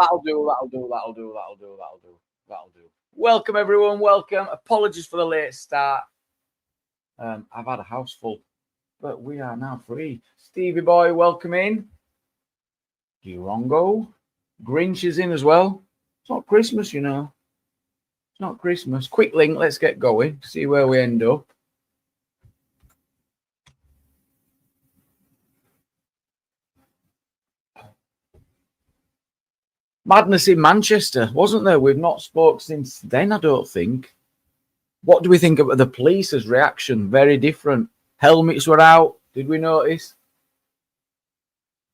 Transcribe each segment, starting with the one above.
That'll do. Welcome, everyone. Welcome. Apologies for the late start. I've had a house full, but we are now free. Stevie boy, welcome in. Durongo. Grinch is in as well. It's not Christmas, you know. It's not Christmas. Quick link. Let's get going. See where we end up. Madness in Manchester, wasn't there? We've not spoke since then, I don't think. What do we think of the police's reaction? Very different. Helmets were out. Did we notice?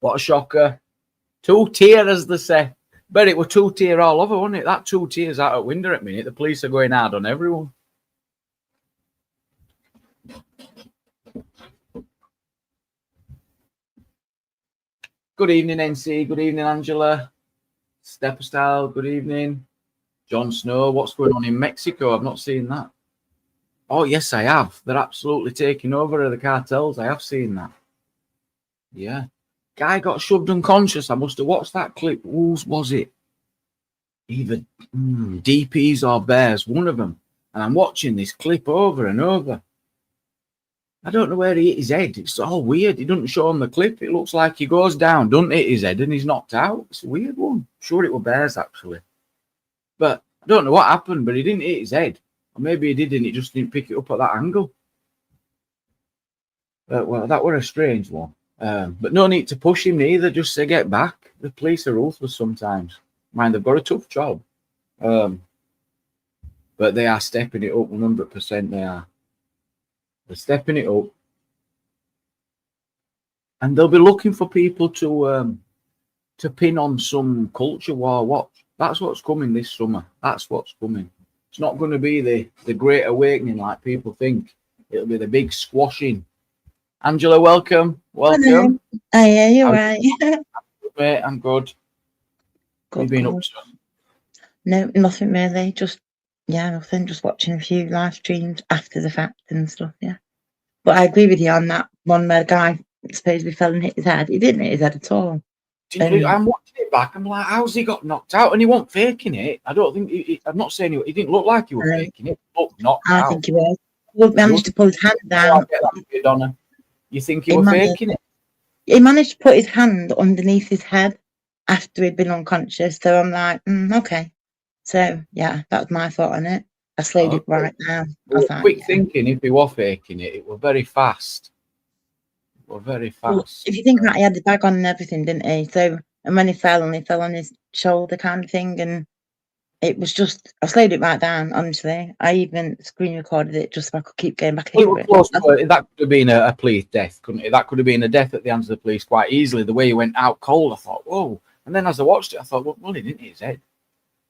What a shocker. 2-tier, as they say. But it was 2-tier all over, wasn't it? That 2-tier's out at window at minute. The police are going hard on everyone. Good evening, NC. Good evening, Angela. Stepper Style, good evening. Jon Snow, what's going on in Mexico? I've not seen that. Oh, yes, I have. They're absolutely taking over the cartels. I have seen that. Yeah. Guy got shoved unconscious. I must have watched that clip. Whose was it? Either DPs or Bears, one of them. And I'm watching this clip over and over. I don't know where he hit his head. It's all weird. He doesn't show on the clip. It looks like he goes down, doesn't hit his head, and he's knocked out. It's a weird one. I'm sure it were Bears, actually. But I don't know what happened, but he didn't hit his head. Or maybe he did, and he just didn't pick it up at that angle. Well, that were a strange one. But no need to push him neither. Just say, get back. The police are ruthless sometimes. Mind, they've got a tough job. But they are stepping it up 100%. They are. They're stepping it up, and they'll be looking for people to pin on some culture war. Watch, that's what's coming this summer. That's what's coming. It's not going to be the Great Awakening like people think. It'll be the big squashing. Angela, welcome. Hello. Oh, yeah, you're right. Mate, I'm good. What have you been up to? No, nothing really. Nothing. Just watching a few live streams after the fact and stuff, yeah. But I agree with you on that one where the guy supposedly fell and hit his head. He didn't hit his head at all. I'm watching it back. I'm like, how's he got knocked out? And he wasn't faking it. I don't think I'm not saying he didn't look like he was faking it. He looked knocked out. I think he was. He managed to put his hand down. Donna. You think he was faking it? He managed to put his hand underneath his head after he'd been unconscious. So I'm like, okay. So, yeah, that was my thought on it. I slowed it right down. Quick thinking, if he was faking it, it was very fast. Well, if you think about it, he had the bag on and everything, didn't he? So, and when he fell on his shoulder kind of thing, and it was just, I slowed it right down, honestly. I even screen recorded it just so I could keep going back over it. That could have been a police death, couldn't it? That could have been a death at the hands of the police quite easily. The way he went out cold, I thought, whoa. And then as I watched it, I thought, well, he didn't hit his head.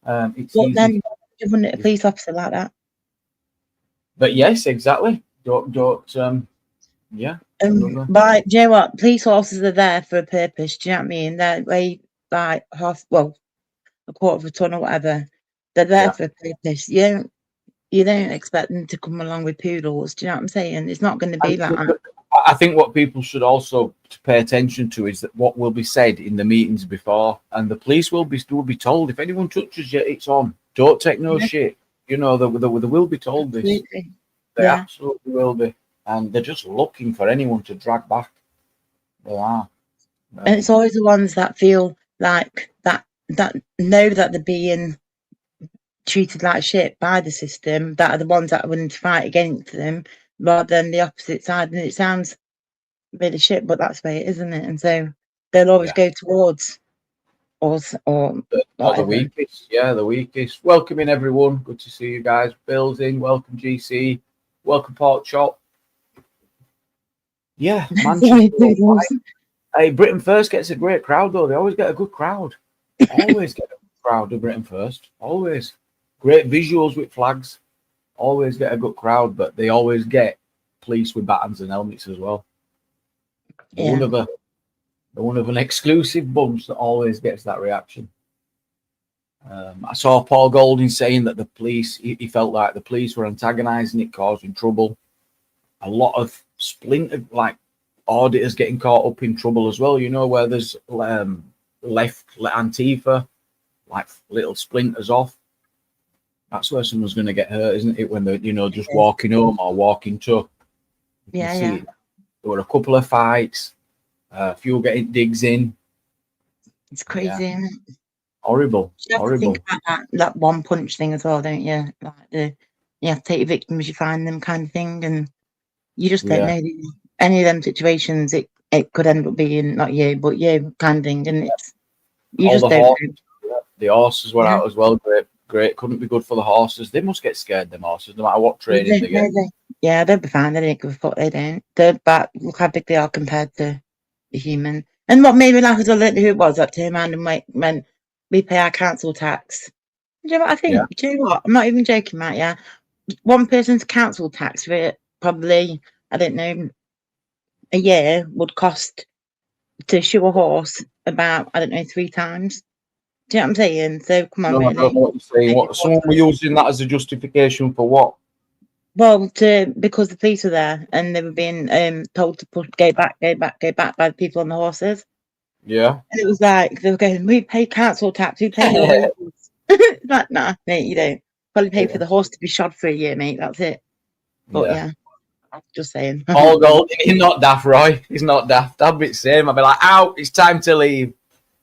Then you wouldn't a police officer like that. But yes, exactly. Yeah. But do you know what? Police officers are there for a purpose. Do you know what I mean? They're like a quarter of a ton or whatever. They're there for a purpose. You don't expect them to come along with poodles. Do you know what I'm saying? It's not going to be like that. I think what people should also pay attention to is that what will be said in the meetings before, and the police will be told, if anyone touches you, it's on. Don't take no shit. You know, they will be told this. Absolutely. They absolutely will be. And they're just looking for anyone to drag back. They are. And it's always the ones that feel like that know that they're being treated like shit by the system, that are the ones that are willing to fight against them, rather than the opposite side. And it sounds really shit, but that's the way it is, isn't it? And so they'll always go towards us or the weakest. Yeah, the weakest. Welcome in, everyone. Good to see you guys. Bill's in. Welcome, GC. Welcome, Pork Chop. Yeah, Manchester. Hey, Britain First gets a great crowd, though. They always get a good crowd. Always get a good crowd of Britain First. Always. Great visuals with flags. Always get a good crowd, but they always get police with batons and helmets as well. Yeah. One of an exclusive bunch that always gets that reaction. I saw Paul Golding saying that the police, he felt like the police were antagonising it, causing trouble. A lot of like auditors getting caught up in trouble as well, you know, where there's left Antifa like little splinters off. That's where someone's going to get hurt, isn't it? When they're, just Yeah. walking home or walking to. You can Yeah, see yeah. it. There were a couple of fights, a few getting digs in. It's crazy, isn't it? Horrible. You have to think about that one punch thing as well, don't you? Like you have to take your victims as you find them, kind of thing, and you just don't know any of them situations. It could end up being not you, but you, kind of thing, and it's you All just the don't horses, know. the horses were out as well. Great. Couldn't be good for the horses. They must get scared, them horses, no matter what training they get. Yeah, they'll be fine. They don't give a fuck. They don't. They're back. Look how big they are compared to the human. And what made me laugh was I learned who it was that turned around and went, we pay our council tax. Do you know what I think? Yeah. Do you know what? I'm not even joking, Matt. Yeah, one person's council tax for probably, I don't know, a year would cost to shoe a horse about, I don't know, 3 times. Do you know what I'm saying? So come on, No, really. I don't know what you're saying. What someone were using that as a justification for what? Well, because the police were there and they were being told to go back by the people on the horses. Yeah. And it was like they were going, we pay council tax, we pay your horses. Like, nah, mate, you don't. Probably pay for the horse to be shod for a year, mate. That's it. But yeah, just saying. All gold. He's not daft, Roy. He's not daft. I'd be the same. I'd be like, out. It's time to leave.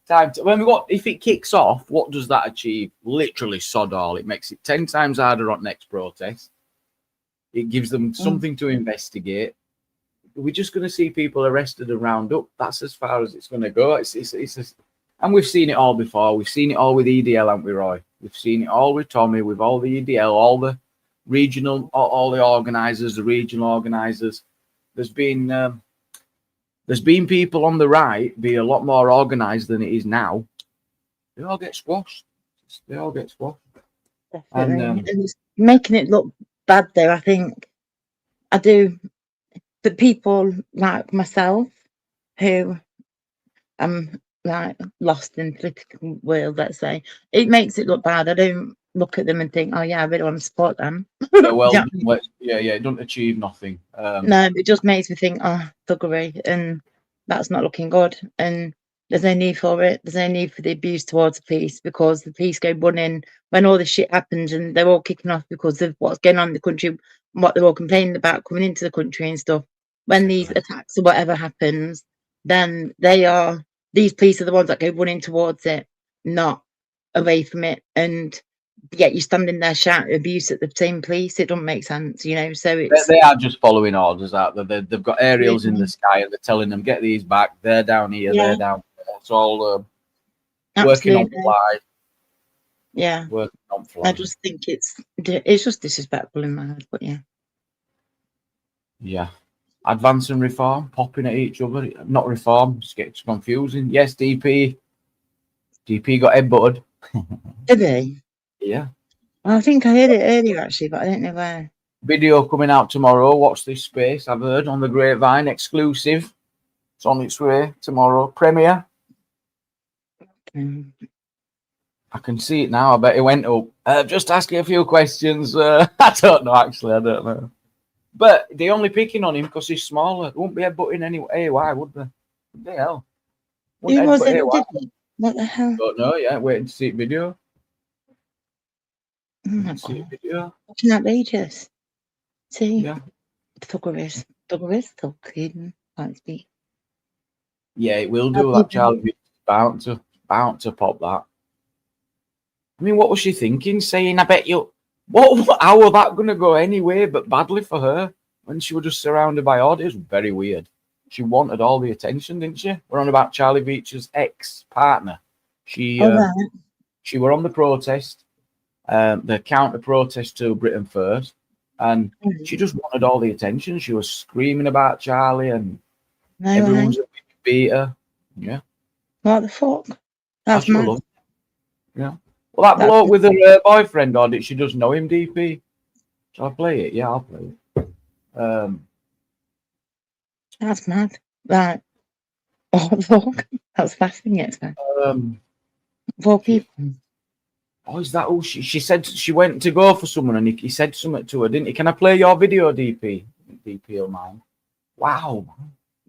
If it kicks off, what does that achieve? Literally sod all. It makes it 10 times harder on next protest. It gives them something to investigate. We're just going to see people arrested and round up. That's as far as it's going to go. And we've seen it all before. We've seen it all with EDL, haven't we, Roy? We've seen it all with Tommy, with all the EDL, all the regional, all the organisers, the regional organisers. There's been people on the right be a lot more organised than it is now. They all get squashed. Definitely. And it's making it look bad, though. I think I do. But people like myself, who am like lost in the political world, let's say, it makes it look bad. I don't look at them and think, oh yeah, I really want to support them. Yeah, well, it don't achieve nothing. No, it just makes me think, oh, thuggery, and that's not looking good. And there's no need for it. There's no need for the abuse towards the police, because the police go running when all this shit happens and they're all kicking off because of what's going on in the country, and what they're all complaining about coming into the country and stuff. When these attacks or whatever happens, then these police are the ones that go running towards it, not away from it. And yet you're standing there shouting abuse at the same police. It doesn't make sense, so it's... They are just following orders out there. They've got aerials in the sky and they're telling them, get these back. They're down here, they're down there. It's all working on fly. Yeah. Working on fly. I just think it's just disrespectful in my head, but yeah. Yeah. Advance and reform, popping at each other. Not reform, just gets confusing. Yes, DP got headbutted. Did he? Yeah. Well, I think I heard it earlier, actually, but I don't know where. Video coming out tomorrow. Watch this space. I've heard on the grapevine, exclusive. It's on its way tomorrow. Premiere. I can see it now. I bet it went up. Just asking a few questions. I don't know, actually. I don't know. But they're only picking on him because he's smaller. They won't be headbutting any AY, would they? What the hell? Who was it? What the hell? Don't know. Yeah, waiting to see the video. Oh my God. Fucking outrageous. See? Yeah. Thuggeries. Can't speak. Yeah, it will do that. Charlie bound to pop that. I mean, what was she thinking? Saying, I bet you. How was that going to go anyway? But badly for her when she was just surrounded by audience. Very weird. She wanted all the attention, didn't she? We're on about Charlie Beech's ex-partner. She were on the protest, the counter-protest to Britain First, and she just wanted all the attention. She was screaming about Charlie, and everyone's beat her. Yeah. What the fuck? That's mad. Yeah. Well, that bloke with her boyfriend, or did she just know him, DP? Shall I play it? Yeah, I'll play it. That's mad. Right. Oh, fuck. That's fascinating. It's mad. 4 people. Oh, is that who she said she went to go for someone and he said something to her, didn't he? Can I play your video, DP? DP or mine? Wow.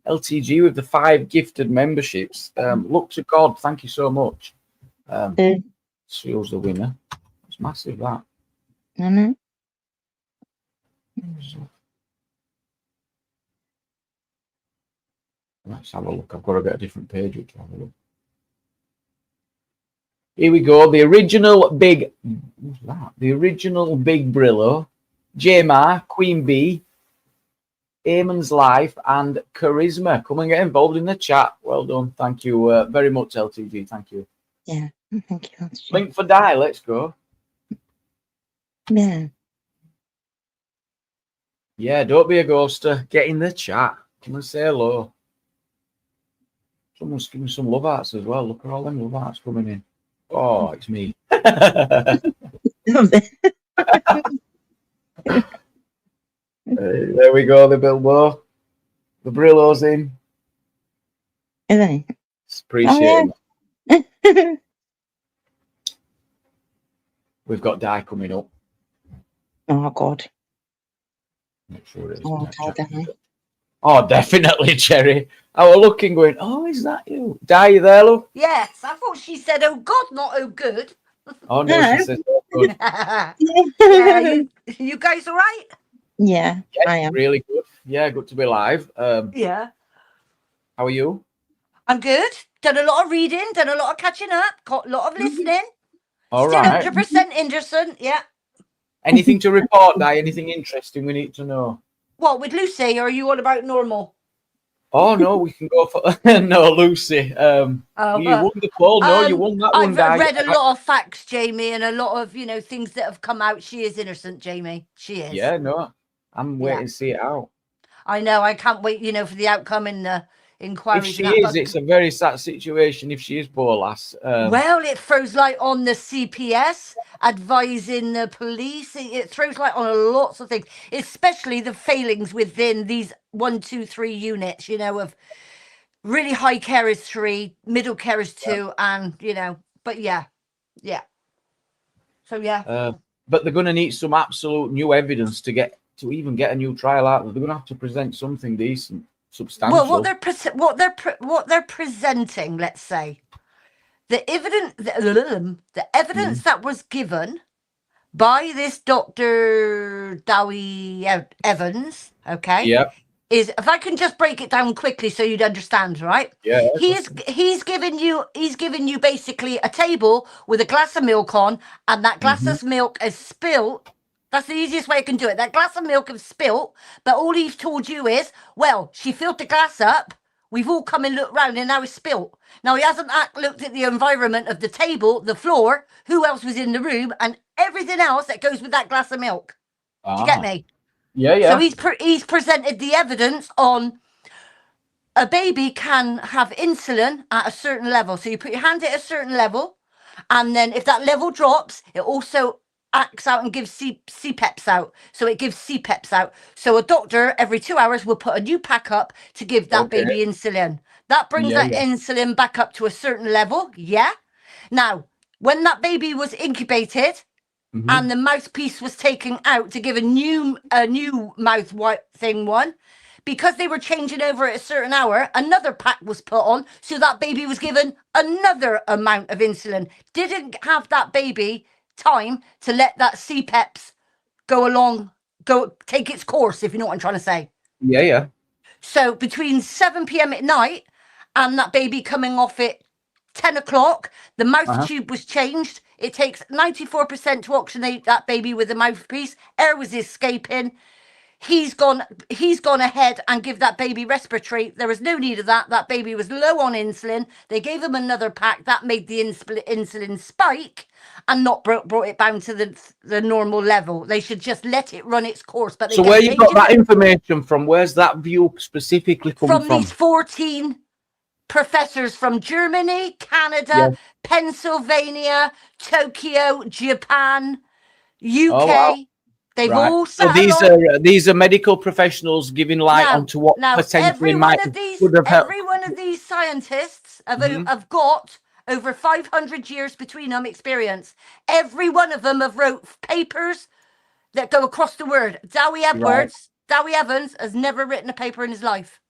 LTG with the 5 gifted memberships. Look to God. Thank you so much. Seals the winner. It's massive, that. I know. Let's have a look. I've got to get a different page to have a look. Here we go. The original big... What's that? The original Big Brillo. J-Mar, Queen Bee, Eamon's Life, and Charisma. Come and get involved in the chat. Well done. Thank you very much, LTG. Thank you. Yeah, thank you. Link for Di. Let's go. Yeah. Yeah, don't be a ghoster. Get in the chat. Come and say hello. Someone's giving some love hearts as well. Look at all them love hearts coming in. Oh, it's me. There we go, the Bilbo. The Brillo's in. Are they? Appreciate it. We've got Di coming up. Oh, God. Not sure it is. Oh, definitely. Oh, definitely, Cherry. I was looking, going, oh, is that you? Di, you there, love? Yes, I thought she said, oh, God, not oh, good. Oh, no, she says, oh, good. Yeah, you guys all right? Yeah, Yeah, I am. really good. Yeah, good to be live. Yeah. How are you? I'm good. Done a lot of reading, done a lot of catching up, got a lot of listening. All Still right. 100% Anderson, yeah. Anything to report, Di? Anything interesting we need to know? What, with Lucy, or are you all about normal? Oh, no, we can go for... no, Lucy. You won the poll. No, you won that one, I've Di. read a lot of facts, Jamie, and a lot of, things that have come out. She is innocent, Jamie. She is. Yeah, no. I'm waiting to see it out. I know. I can't wait, for the outcome in the inquiry. If she is, it's a very sad situation if she is poor lass. Well, it throws light on the CPS advising the police. It throws light on lots of things, especially the failings within these 1, 2, 3 units, of really high carers 3, middle carers 2, and, but yeah. So, yeah. But they're going to need some absolute new evidence to even get a new trial out. They're going to have to present something decent. Substantial. Well, what they're presenting, let's say, the evidence that was given by this Dr. Dowie Evans, okay? Yeah. Is, if I can just break it down quickly so you'd understand, right? Yeah. He's giving you basically a table with a glass of milk on, and that glass of milk is spilt. That's the easiest way I can do it. That glass of milk is spilt, but all he's told you is, well, she filled the glass up. We've all come and looked round, and now it's spilt. Now, he hasn't looked at the environment of the table, the floor, who else was in the room, and everything else that goes with that glass of milk. Do you get me? Yeah. So he's presented the evidence on a baby can have insulin at a certain level. So you put your hand at a certain level, and then if that level drops, it also acts out and gives CPEPs out. So it gives CPEPs out. So a doctor every 2 hours will put a new pack up to give that baby insulin. That brings that insulin back up to a certain level. Yeah. Now, when that baby was incubated and the mouthpiece was taken out to give a new mouth thing one, because they were changing over at a certain hour, another pack was put on. So that baby was given another amount of insulin. Didn't have that baby time to let that CPEPs take its course, if you know what I'm trying to say. Yeah. So between 7 p.m. at night and that baby coming off at 10 o'clock, the mouth tube was changed. It takes 94% to oxygenate that baby with the mouthpiece. Air was escaping. He's gone ahead and give that baby respiratory. There was no need of that. That baby was low on insulin. They gave him another pack. That made the insulin spike and not brought it down to the normal level. They should just let it run its course. But so where you got that information from? Where's that view specifically coming from? From these 14 professors from Germany, Canada, Pennsylvania, Tokyo, Japan, UK. Oh, wow. They've all so these are medical professionals giving light onto what potentially could have helped. Every one of these scientists have got over 500 years between them experience. Every one of them have wrote papers that go across the world. Dowie Evans has never written a paper in his life.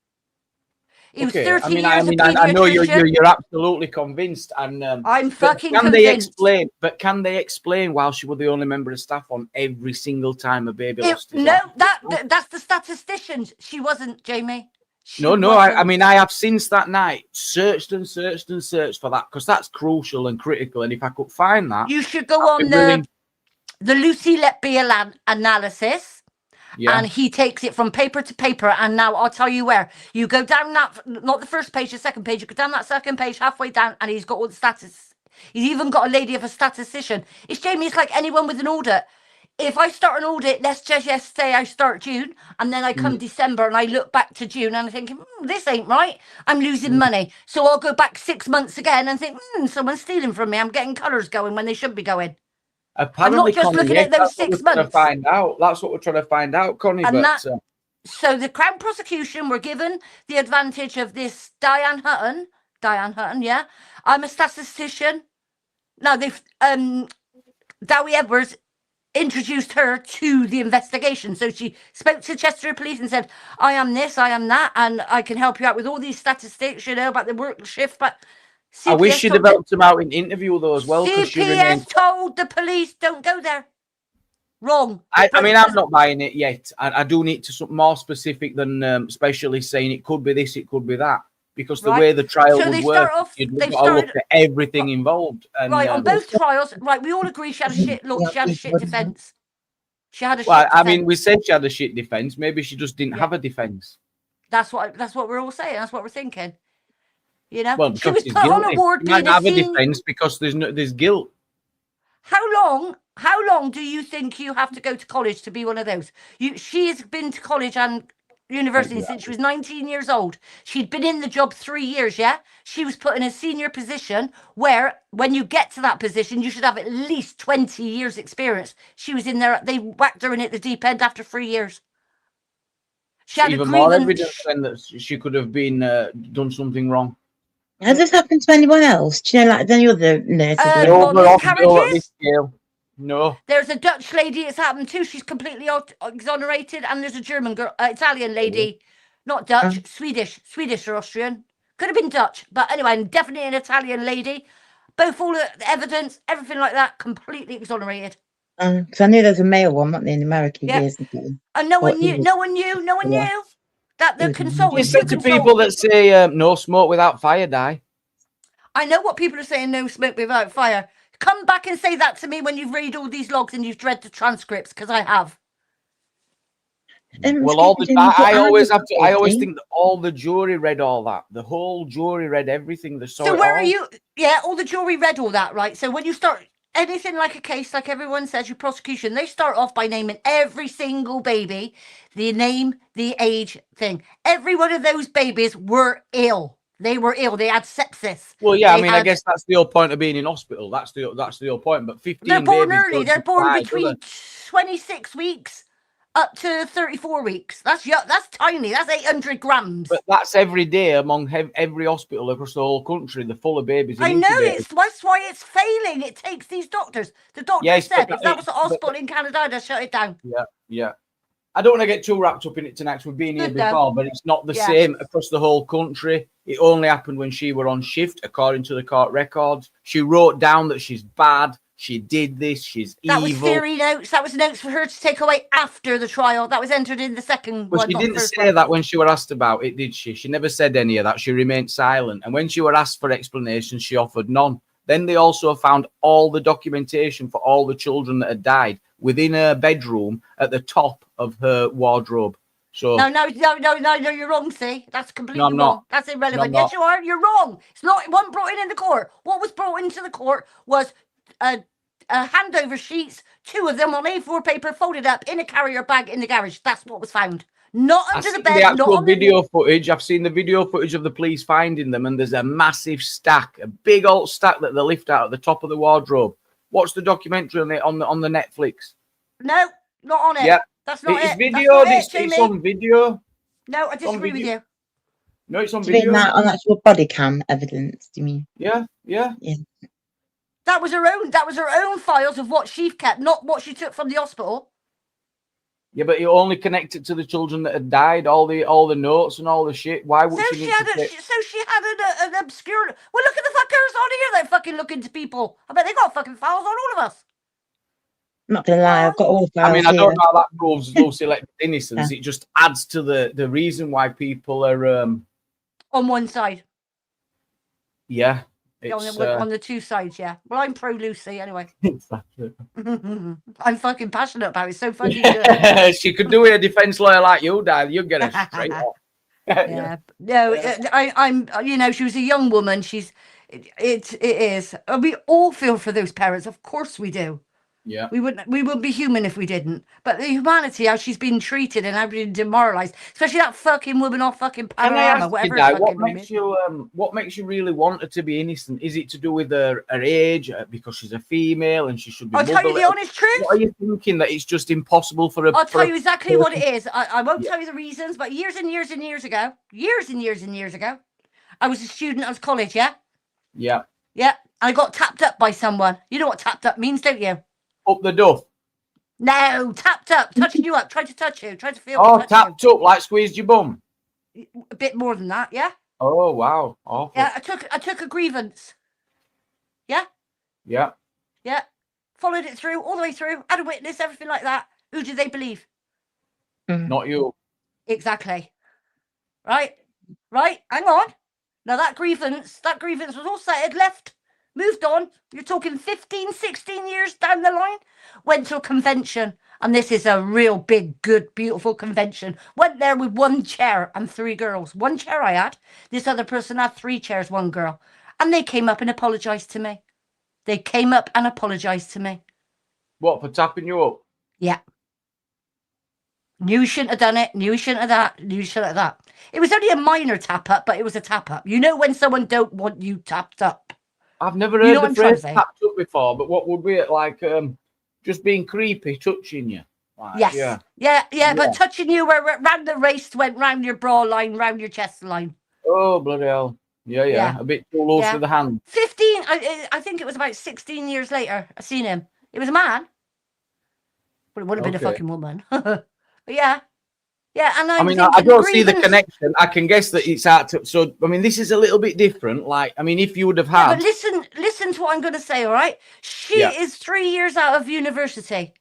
He was Okay, 30 I mean, years a I know pediatrician. you're absolutely convinced, and I'm but fucking can they convinced. explain? But can they explain why she was the only member of staff on every single time a baby lost his No, life? that's the statisticians. She wasn't, Jamie. She No, wasn't. I mean, I have since that night searched and searched and searched for that because that's crucial and critical. And if I could find that, You should go I'd be on willing- the Lucy Letby analysis, yeah. and he takes it from paper to paper. And now I'll tell you where. You go down that, not the first page, the second page. You go down that second page, halfway down, and he's got all the stats. He's even got a lady of a statistician. It's Jamie. It's like anyone with an audit. If I start an audit, let's just say I start June, and then I come December and I look back to June and I think, this ain't right. I'm losing money. So I'll go back 6 months again and think, someone's stealing from me. I'm getting colours going when they shouldn't be going. Apparently, just Connie, looking at those that's what 6 we're trying to months. find out. That's what we're trying to find out, Connie. And But So the Crown prosecution were given the advantage of this Diane Hutton, yeah. I'm a statistician. Now they've Dowie Edwards introduced her to the investigation. So she spoke to Chester Police and said, I am this, I am that, and I can help you out with all these statistics, about the work shift. But I wish she developed them out in interview though as well. CPS told the police, don't go there. Wrong. I mean, I'm not buying it yet. I do need to something more specific than specialists saying it could be this, it could be that. Because the way the trial would work, you'd got to look at everything involved. And, on both trials, we all agree she had a shit look, she had a shit defence. She had a shit I defence. mean, we said she had a shit defence. Maybe she just didn't have a defence. That's what we're all saying. That's what we're thinking. Well, she was she's put guilty. on a ward. She might have a defence because there's guilt. How long do you think you have to go to college to be one of those? She has been to college and university since she was 19 years old. She'd been in the job 3 years, yeah? She was put in a senior position where when you get to that position, you should have at least 20 years experience. She was in there, they whacked her in at the deep end after 3 years. She had even more evidence then that she could have been done something wrong. Has this happened to anyone else? Do you know, like any other nurses? No. There's a Dutch lady it's happened to. She's completely exonerated. And there's a German girl, Italian lady, not Dutch, Swedish or Austrian. Could have been Dutch, but anyway, definitely an Italian lady. Both all the evidence, everything like that, completely exonerated. Because I knew there's a male one, not in America years ago. And no one knew that the consultant. You said to people that say no smoke without fire die. I know what people are saying, no smoke without fire. Come back and say that to me when you've read all these logs and you've read the transcripts, because I have. Well, I always think that all the jury read all that. The whole jury read everything. So where are you? Yeah, all the jury read all that, right? So when you start anything like a case, like everyone says, your prosecution, they start off by naming every single baby, the name, the age, thing. Every one of those babies were ill. They were ill. They had sepsis. Well, yeah, I guess that's the whole point of being in hospital. That's the whole point. But 15 they're born babies early. They're born between 26 weeks up to 34 weeks. That's tiny. That's 800 grams. But that's every day among every hospital across the whole country. They're full of babies. I know that's why it's failing. It takes these doctors. The doctor said if that was a hospital in Canada, I'd have shut it down. Yeah. I don't want to get too wrapped up in it tonight. We've been here before, but it's not the same across the whole country. It only happened when she were on shift, according to the court records. She wrote down that she's bad. She did this. She's evil. That was theory notes. That was notes for her to take away after the trial. That was entered in the second one. But she didn't say that when she were asked about it, did she? She never said any of that. She remained silent. And when she were asked for explanations, she offered none. Then they also found all the documentation for all the children that had died within her bedroom at the top of her wardrobe. So no, you're wrong, see? That's completely wrong. Not. That's irrelevant. No, yes, you are. You're wrong. It's not. It wasn't brought in the court. What was brought into the court was a handover sheets, 2 of them on A4 paper, folded up in a carrier bag in the garage. That's what was found. Not under the bed. The actual not on video footage. I've seen the video footage of the police finding them, and there's a massive stack, a big old stack that they lift out at the top of the wardrobe. Watch the documentary on the Netflix. No, not on it. Yeah, that's not it's it. video. It's on video. No, I disagree with you. No, it's on video. That on actual body cam evidence, do you mean? Yeah. That was her own. That was her own files of what she kept, not what she took from the hospital. Yeah, but you only connect it to the children that had died. All the notes and all the shit. Why would So she she need had to take... an obscure. Well, look at the fuckers on here. They're fucking looking to people. I bet they got fucking files on all of us. Not gonna lie, I've got all the I files mean, I here. don't know how that proves Lucy Letter's innocence. It just adds to the reason why people are On one side. yeah. On It's the two sides, yeah. Well, I'm pro Lucy anyway. exactly. I'm fucking passionate about it. It's so fucking good. She could do with a defense lawyer like you, Dad. You'd get her straight off. Yeah. No, I'm. You know, she was a young woman. It is. We all feel for those parents. Of course we do. Yeah. We wouldn't be human if we didn't. But the humanity, how she's been treated and how she's been demoralised, especially that fucking woman off fucking Can I Panorama, ask whatever you, her Dad, fucking what makes you really want her to be innocent? Is it to do with her age, because she's a female and she should be? I'll tell you the honest truth. What are you thinking, that it's just impossible for her? I'll tell you exactly what it is. I won't tell you the reasons, but years and years and years ago, I was a student at college, yeah? Yeah. Yeah. I got tapped up by someone. You know what tapped up means, don't you? Up the duff. No, tapped up, touching you up, tried to touch you, tried to feel. Oh, tapped up, like squeezed your bum. A bit more than that, yeah. Oh wow, awful. Yeah, I took a grievance. Yeah. Yeah. Yeah. Followed it through all the way through. Had a witness, everything like that. Who did they believe? Not you. Exactly. Right. Hang on. Now that grievance was all settled, left, moved on. You're talking 15, 16 years down the line. Went to a convention. And this is a real big, good, beautiful convention. Went there with one chair and 3 girls. One chair I had. This other person had 3 chairs, 1 girl. And they came up and apologised to me. What, for tapping you up? Yeah. Knew you shouldn't have done it. Knew you shouldn't have that. Knew you shouldn't have that. It was only a minor tap up, but it was a tap up. You know when someone don't want you tapped up. I've never heard the phrase tapped up before, but what would be it like? Just being creepy, touching you. Like, yes. Yeah. But touching you round the waist, went round your bra line, round your chest line. Oh, bloody hell. Yeah. A bit too close to the hand. 15, I think it was about 16 years later, I seen him. It was a man. But it would have been a fucking woman. But yeah. Yeah, and I mean, I don't see the connection. I can guess that it's out to, so, I mean, this is a little bit different. Like, I mean, if you would have had... but listen to what I'm going to say, all right? She is 3 years out of university.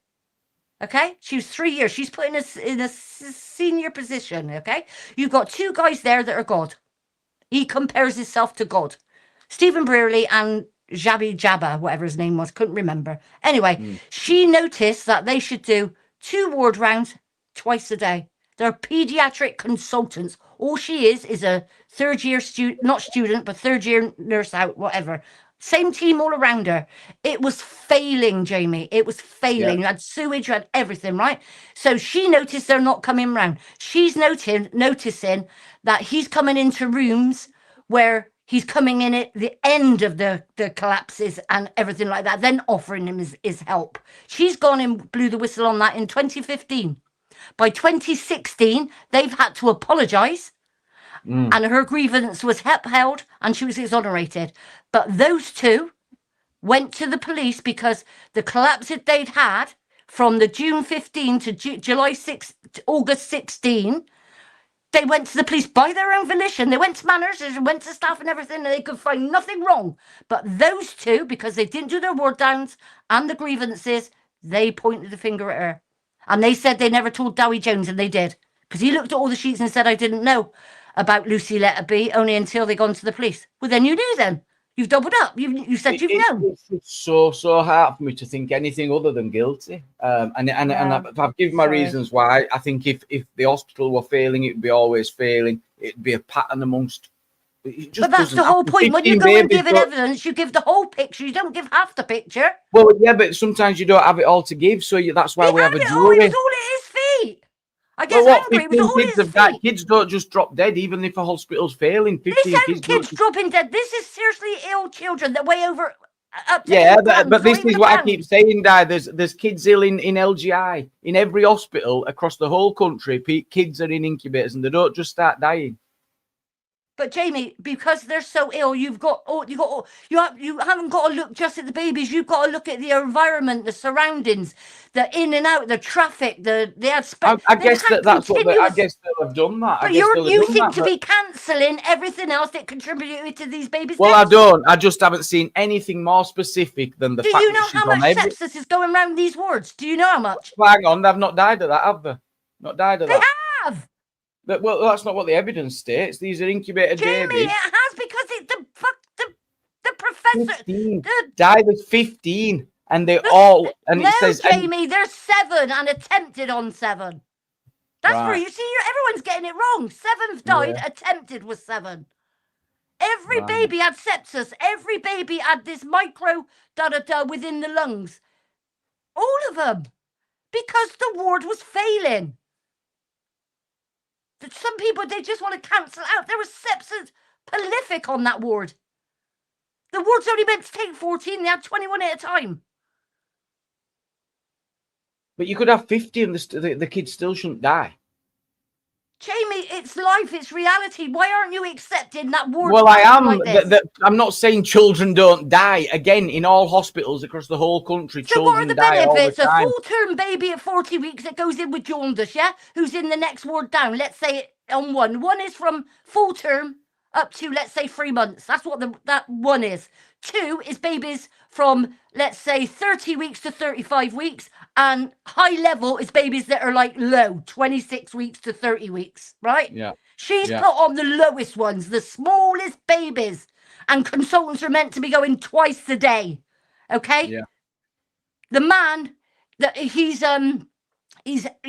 Okay? She was 3 years. She's put in a senior position, okay? You've got 2 guys there that are God. He compares himself to God. Stephen Brearley and Jabby Jabba, whatever his name was, couldn't remember. Anyway, she noticed that they should do 2 ward rounds twice a day. They're pediatric consultants. All she is a third-year student, not student, but third-year nurse out, whatever. Same team all around her. It was failing, Jamie. It was failing. You had sewage, you had everything, right? So she noticed they're not coming round. She's noticing that he's coming into rooms where he's coming in at the end of the collapses and everything like that, then offering him his help. She's gone and blew the whistle on that in 2015. By 2016, they've had to apologise, and her grievance was upheld and she was exonerated. But those 2 went to the police because the collapse that they'd had from the June 15 to July 6, August 16, they went to the police by their own volition. They went to manners and went to staff and everything, and they could find nothing wrong. But those 2, because they didn't do their ward downs and the grievances, they pointed the finger at her. And they said they never told Dowie Jones, and they did. Because he looked at all the sheets and said, I didn't know about Lucy Letterby only until they gone to the police. Well, then you knew then. You've doubled up. You said you've known. It's so hard for me to think anything other than guilty. And I've given my reasons why. I think if the hospital were failing, it would be always failing. It'd be a pattern amongst... But that's the whole point. When you go and give evidence, you give the whole picture. You don't give half the picture. Well, yeah, but sometimes you don't have it all to give, so that's why we have a jury. It was all at his feet. I guess angry. It was all at his feet. Kids don't just drop dead, even if a hospital's failing. 15 kids dropping dead. This is seriously ill children that weigh over up to but this is what I keep saying, Di. There's kids ill in LGI. In every hospital across the whole country, kids are in incubators and they don't just start dying. But Jamie, because they're so ill, you haven't got to look just at the babies. You've got to look at the environment, the surroundings, the in and out, the traffic. They had. I guess that's what I guess they'll have done that. But you seem to be cancelling everything else that contributed to these babies. Well, deaths. I don't. I just haven't seen anything more specific than the fact that she's on. Do you know how much sepsis is going around these wards? Do you know how much? Well, hang on, they've not died of that, have they? Not died of that. They have. Well, that's not what the evidence states. These are incubated Jamie, babies. it has, because the professor 15. Died at 15, and they all. And no, it says, Jamie, there's 7 and attempted on 7. That's where you see everyone's getting it wrong. 7 died, attempted was 7. Every baby had sepsis. Every baby had this micro within the lungs. All of them, because the ward was failing. Some people, they just want to cancel out. There was sepsis prolific on that ward. The ward's only meant to take 14. They had 21 at a time. But you could have 50 and the kids still shouldn't die. Jamie, it's life, it's reality. Why aren't you accepting that ward? Well, I am. Like I'm not saying children don't die. Again, in all hospitals across the whole country, so children what are the die benefits? all the time. A full-term baby at 40 weeks that goes in with jaundice, yeah? Who's in the next ward down? Let's say on 1. 1 is from full-term up to, let's say, 3 months. That's what that 1 is. 2 is babies from, let's say, 30 weeks to 35 weeks. And high level is babies that are like low, 26 weeks to 30 weeks, right? Yeah. She's put on the lowest ones, the smallest babies. And consultants are meant to be going twice a day. Okay? Yeah. The man, he's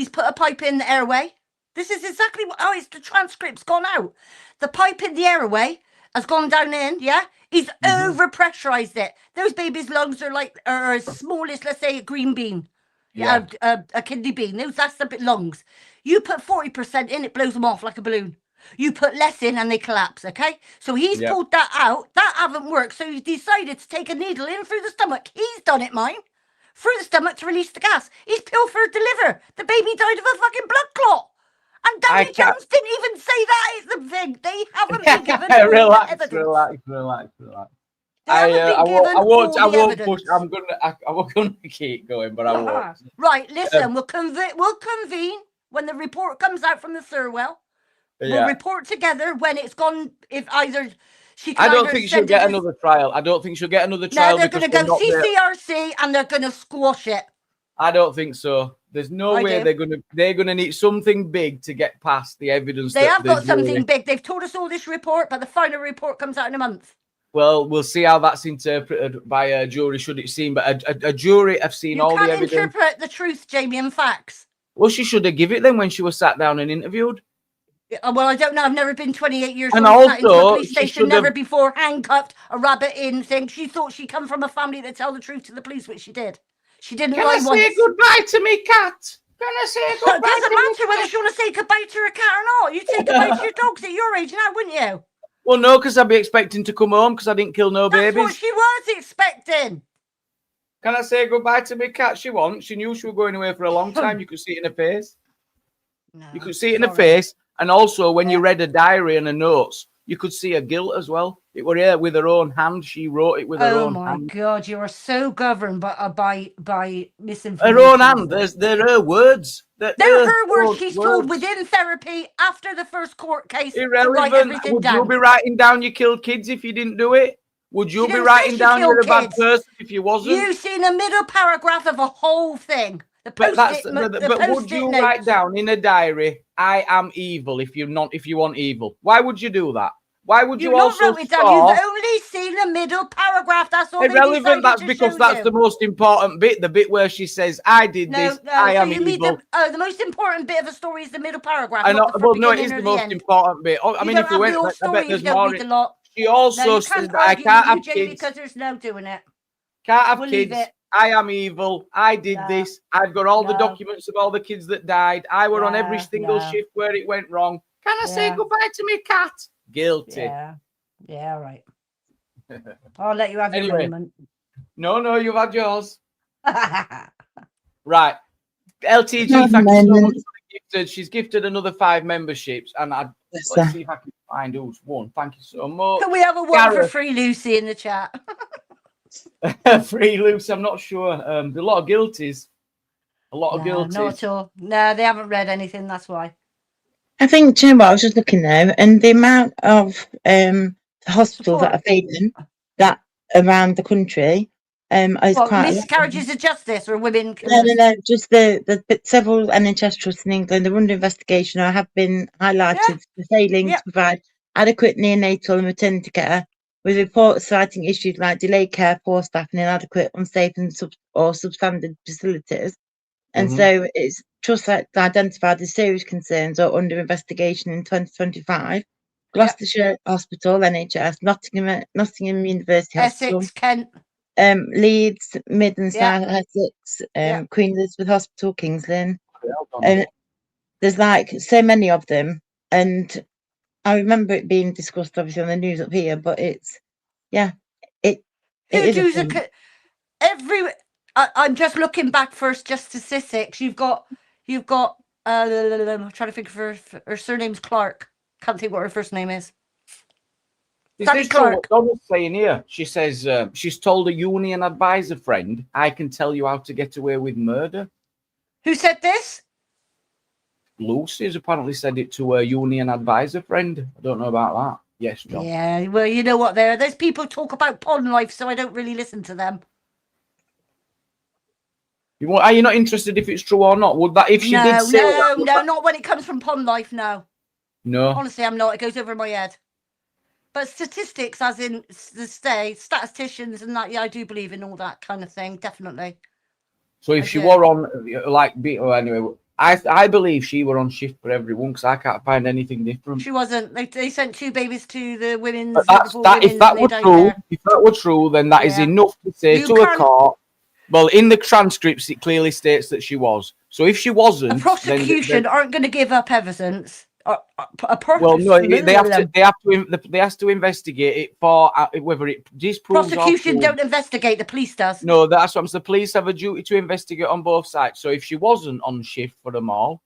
put a pipe in the airway. This is exactly what, the transcript's gone out. The pipe in the airway has gone down in, yeah? He's overpressurized it. Those babies' lungs are as small as, let's say, a green bean. Yeah. A kidney bean. That's the bit lungs. You put 40% in, it blows them off like a balloon. You put less in and they collapse, okay? So he's pulled that out. That haven't worked. So he's decided to take a needle in through the stomach. He's done it, mine. Through the stomach to release the gas. He's pilfered the liver. The baby died of a fucking blood clot. And Danny Jones didn't even say that is the thing. They haven't been given all the evidence. Relax. I won't push. I'm gonna keep going, but I won't. Right, listen, we'll convene when the report comes out from the Thurwell. We'll report together when it's gone. If either she can. I don't think she'll get another trial. I don't think she'll get another trial. No, they're going to go CCRC and they're going to squash it. I don't think so. There's no way they're gonna need something big to get past the evidence. They have got something big. They've told us all this report, but the final report comes out in a month. Well, we'll see how that's interpreted by a jury, should it seem. But a jury have seen all the evidence. You can't interpret the truth, Jamie, and facts. Well, she should have given it then when she was sat down and interviewed. Well, I don't know. I've never been 28 years and old. Also, into a police station, never before handcuffed a rabbit in thing. She thought she'd come from a family that tell the truth to the police, which she did. She didn't lie once. Can I say goodbye to me cat? Can I say goodbye? It doesn't matter whether she want to say goodbye to her cat or not. You'd say goodbye to your dogs at your age now, wouldn't you? Well, no, because I'd be expecting to come home because I didn't kill no babies. That's what she was expecting. Can I say goodbye to me cat? She wants. She knew she was going away for a long time. You could see it in her face. No, you could see it in her face. And also, when you read her diary and her notes, you could see her guilt as well. It were here with her own hand. She wrote it with her own hand. Oh, my God. You are so governed by misinformation. Her own hand. They're her words. They're her words. She's told within therapy after the first court case. Irrelevant. Would you be writing down you killed kids if you didn't do it? Would you be writing down you're a bad person if you wasn't? You've seen a middle paragraph of a whole thing. But would you write down in a diary, I am evil if you want evil? Why would you do that? Why would you also wrote it down? You've only seen the middle paragraph. That's all. Irrelevant. That's because that's the most important bit. The bit where she says, "I did this. I am evil." The most important bit of a story is the middle paragraph. Well, no, it is the most important bit. I mean, if we went, I bet there's more. She also says, "I can't have kids because there's no doing it. Can't have kids. I am evil. I did this. I've got all the documents of all the kids that died. I were on every single shift where it went wrong. Can I say goodbye to me cat?" Guilty. Yeah, right. I'll let you have your moment. No, you've had yours. Right. LTG, thank you so much for the gifted. She's gifted another 5 memberships. And let's see if I can find who's won. Thank you so much. Can we have a one for Gareth. free Lucy in the chat? Free Lucy, I'm not sure. There's a lot of guilties. A lot of No, guilties. not at all. No, they haven't read anything. That's why. I think, do you know what, I was just looking there, and the amount of hospitals that Support. are failing that around the country is What, quite a lot. miscarriages of justice or women? No, just the several NHS trusts in England are under investigation or have been highlighted for failing Yeah. to provide adequate neonatal and maternity care, with reports citing issues like delayed care, poor staff, and inadequate, unsafe, and substandard facilities. And so it's trusts that identified as serious concerns or under investigation in 2025. Gloucestershire Hospital, NHS, Nottingham University Hospital, Essex, Kent. Leeds, Mid and Yeah. South Essex, Yeah. Queen Elizabeth Hospital, King's Lynn. Well done. And there's like so many of them. And I remember it being discussed obviously on the news up here, but it's, yeah, it is a thing. I'm just looking back first, just statistics. You've got. I'm trying to think of her surname's Clark. Can't think what her first name is. This Danny is true what Clark. Donna's saying here. She says she's told a union advisor friend, I can tell you how to get away with murder. Who said this? Lucy's apparently said it to a union advisor friend. I don't know about that. Yes, John. Yeah, well, you know what? Those people talk about pond life, so I don't really listen to them. Are you not interested if it's true or not? Would that if she did say that? No, not when it comes from pond life. No, No. honestly, I'm not. It goes over my head. But statistics, as in statisticians and that, yeah, I do believe in all that kind of thing, definitely. So if I she do. were on, anyway, I believe she were on shift for everyone because I can't find anything different. She wasn't. They sent 2 babies to the women's. But if that were true, then that is Yeah. enough to say You to a can't- court. Well, in the transcripts, it clearly states that she was. So if she wasn't, A prosecution aren't going to give up evidence. Well, no, they have to investigate it for whether it disproves. Prosecution don't investigate. The police does. No, that's what I'm saying. The police have a duty to investigate on both sides. So if she wasn't on shift for them all,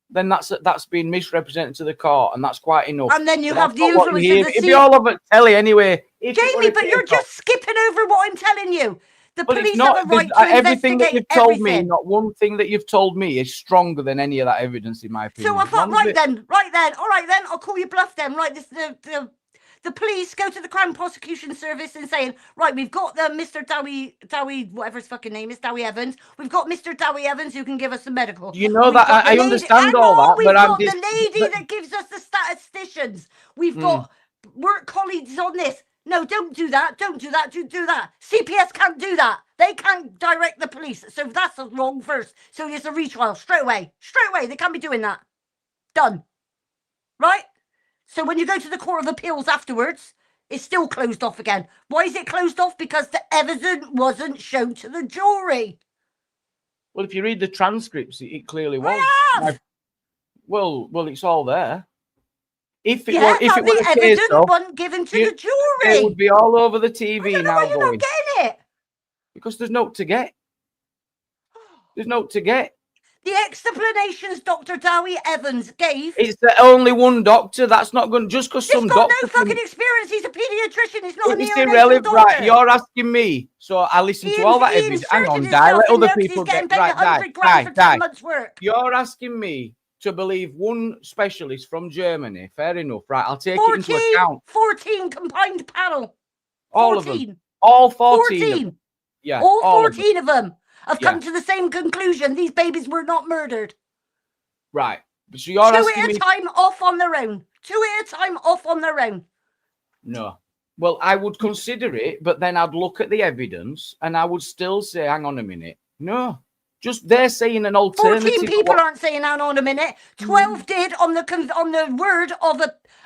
then that's been misrepresented to the court, and that's quite enough. And then you But have that's the not what influence you hear. of the It'd be all over telly anyway. Jamie, but you're just skipping over what I'm telling you. The But police it's not have a right to everything that you've investigate told me. everything. Not one thing that you've told me is stronger than any of that evidence, in my opinion. So I thought, None of right it. then, all right then, I'll call you bluff then. Right, the police go to the Crown Prosecution Service and saying, right, we've got the Mr. Dowie, whatever his fucking name is, Dowie Evans. We've got Mr. Dowie Evans who can give us the medical. You know We've that got the I lady- understand Hang all on, that, we've but got I'm the lady that gives us the statisticians. We've got work colleagues on this. No, don't do that. Don't do that. Do that. CPS can't do that. They can't direct the police. So that's wrong first. So it's a retrial straight away. Straight away. They can't be doing that. Done. Right? So when you go to the Court of Appeals afterwards, it's still closed off again. Why is it closed off? Because the evidence wasn't shown to the jury. Well, if you read the transcripts, it clearly was. I have. Well, it's all there. If it Yeah, were, if but it were the a case evidence of, wasn't given to the it jury. would be all over the I TV don't know now why you're going. not getting it. Because there's no to get. There's no to get. The explanations Dr. Dowie Evans gave. It's the only one doctor. That's not going just because He's some got doctor. no fucking experience. He's a paediatrician. He's not a It's neonatal irrelevant, doctor. right? You're asking me, so I listen He to all that he evidence. Hang on, inserted Di. Let himself in other there 'cause people he's getting get paid right. 100 grand for 10 months' work. You're asking me to believe one specialist from Germany. Fair enough, right? I'll take it into account. 14 combined panel. All of them. All 14. Of them. Yeah. All all 14 of them have Yeah. come to the same conclusion. These babies were not murdered. Right. So you're Two asking at a me. time off on their own. Two at a time off on their own. No. Well, I would consider it, but then I'd look at the evidence and I would still say, hang on a minute. No. Just they're saying an alternative. 14 people aren't saying hang on a minute. 12 did on the word of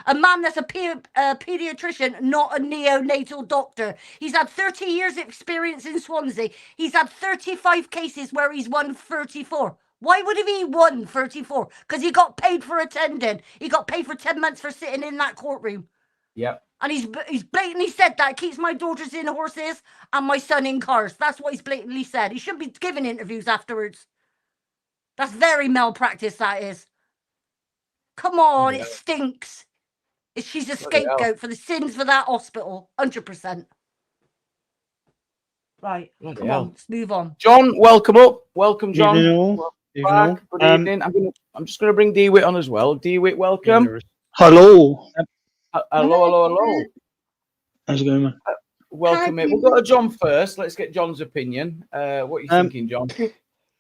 a man that's a pediatrician, not a neonatal doctor. He's had 30 years experience in Swansea. He's had 35 cases where he's won 34. Why would he won 34? Because he got paid for attending. He got paid for 10 months for sitting in that courtroom. Yep. And he's blatantly said that. Keeps my daughters in horses and my son in cars. That's what he's blatantly said. He shouldn't be giving interviews afterwards. That's very malpractice, that is. Come on, Yeah. it stinks. She's a Bloody hell. scapegoat for the sins for that hospital. 100%. Right. Bloody Come hell. on. Let's move on. John, welcome up. Welcome, John. Evening all. Welcome Evening back. all. Good evening. I'm just going to bring DeWitt on as well. DeWitt, welcome. Hello. Hello. How's it going, man? Welcome. We'll go to John first. Let's get John's opinion. What are you thinking, John?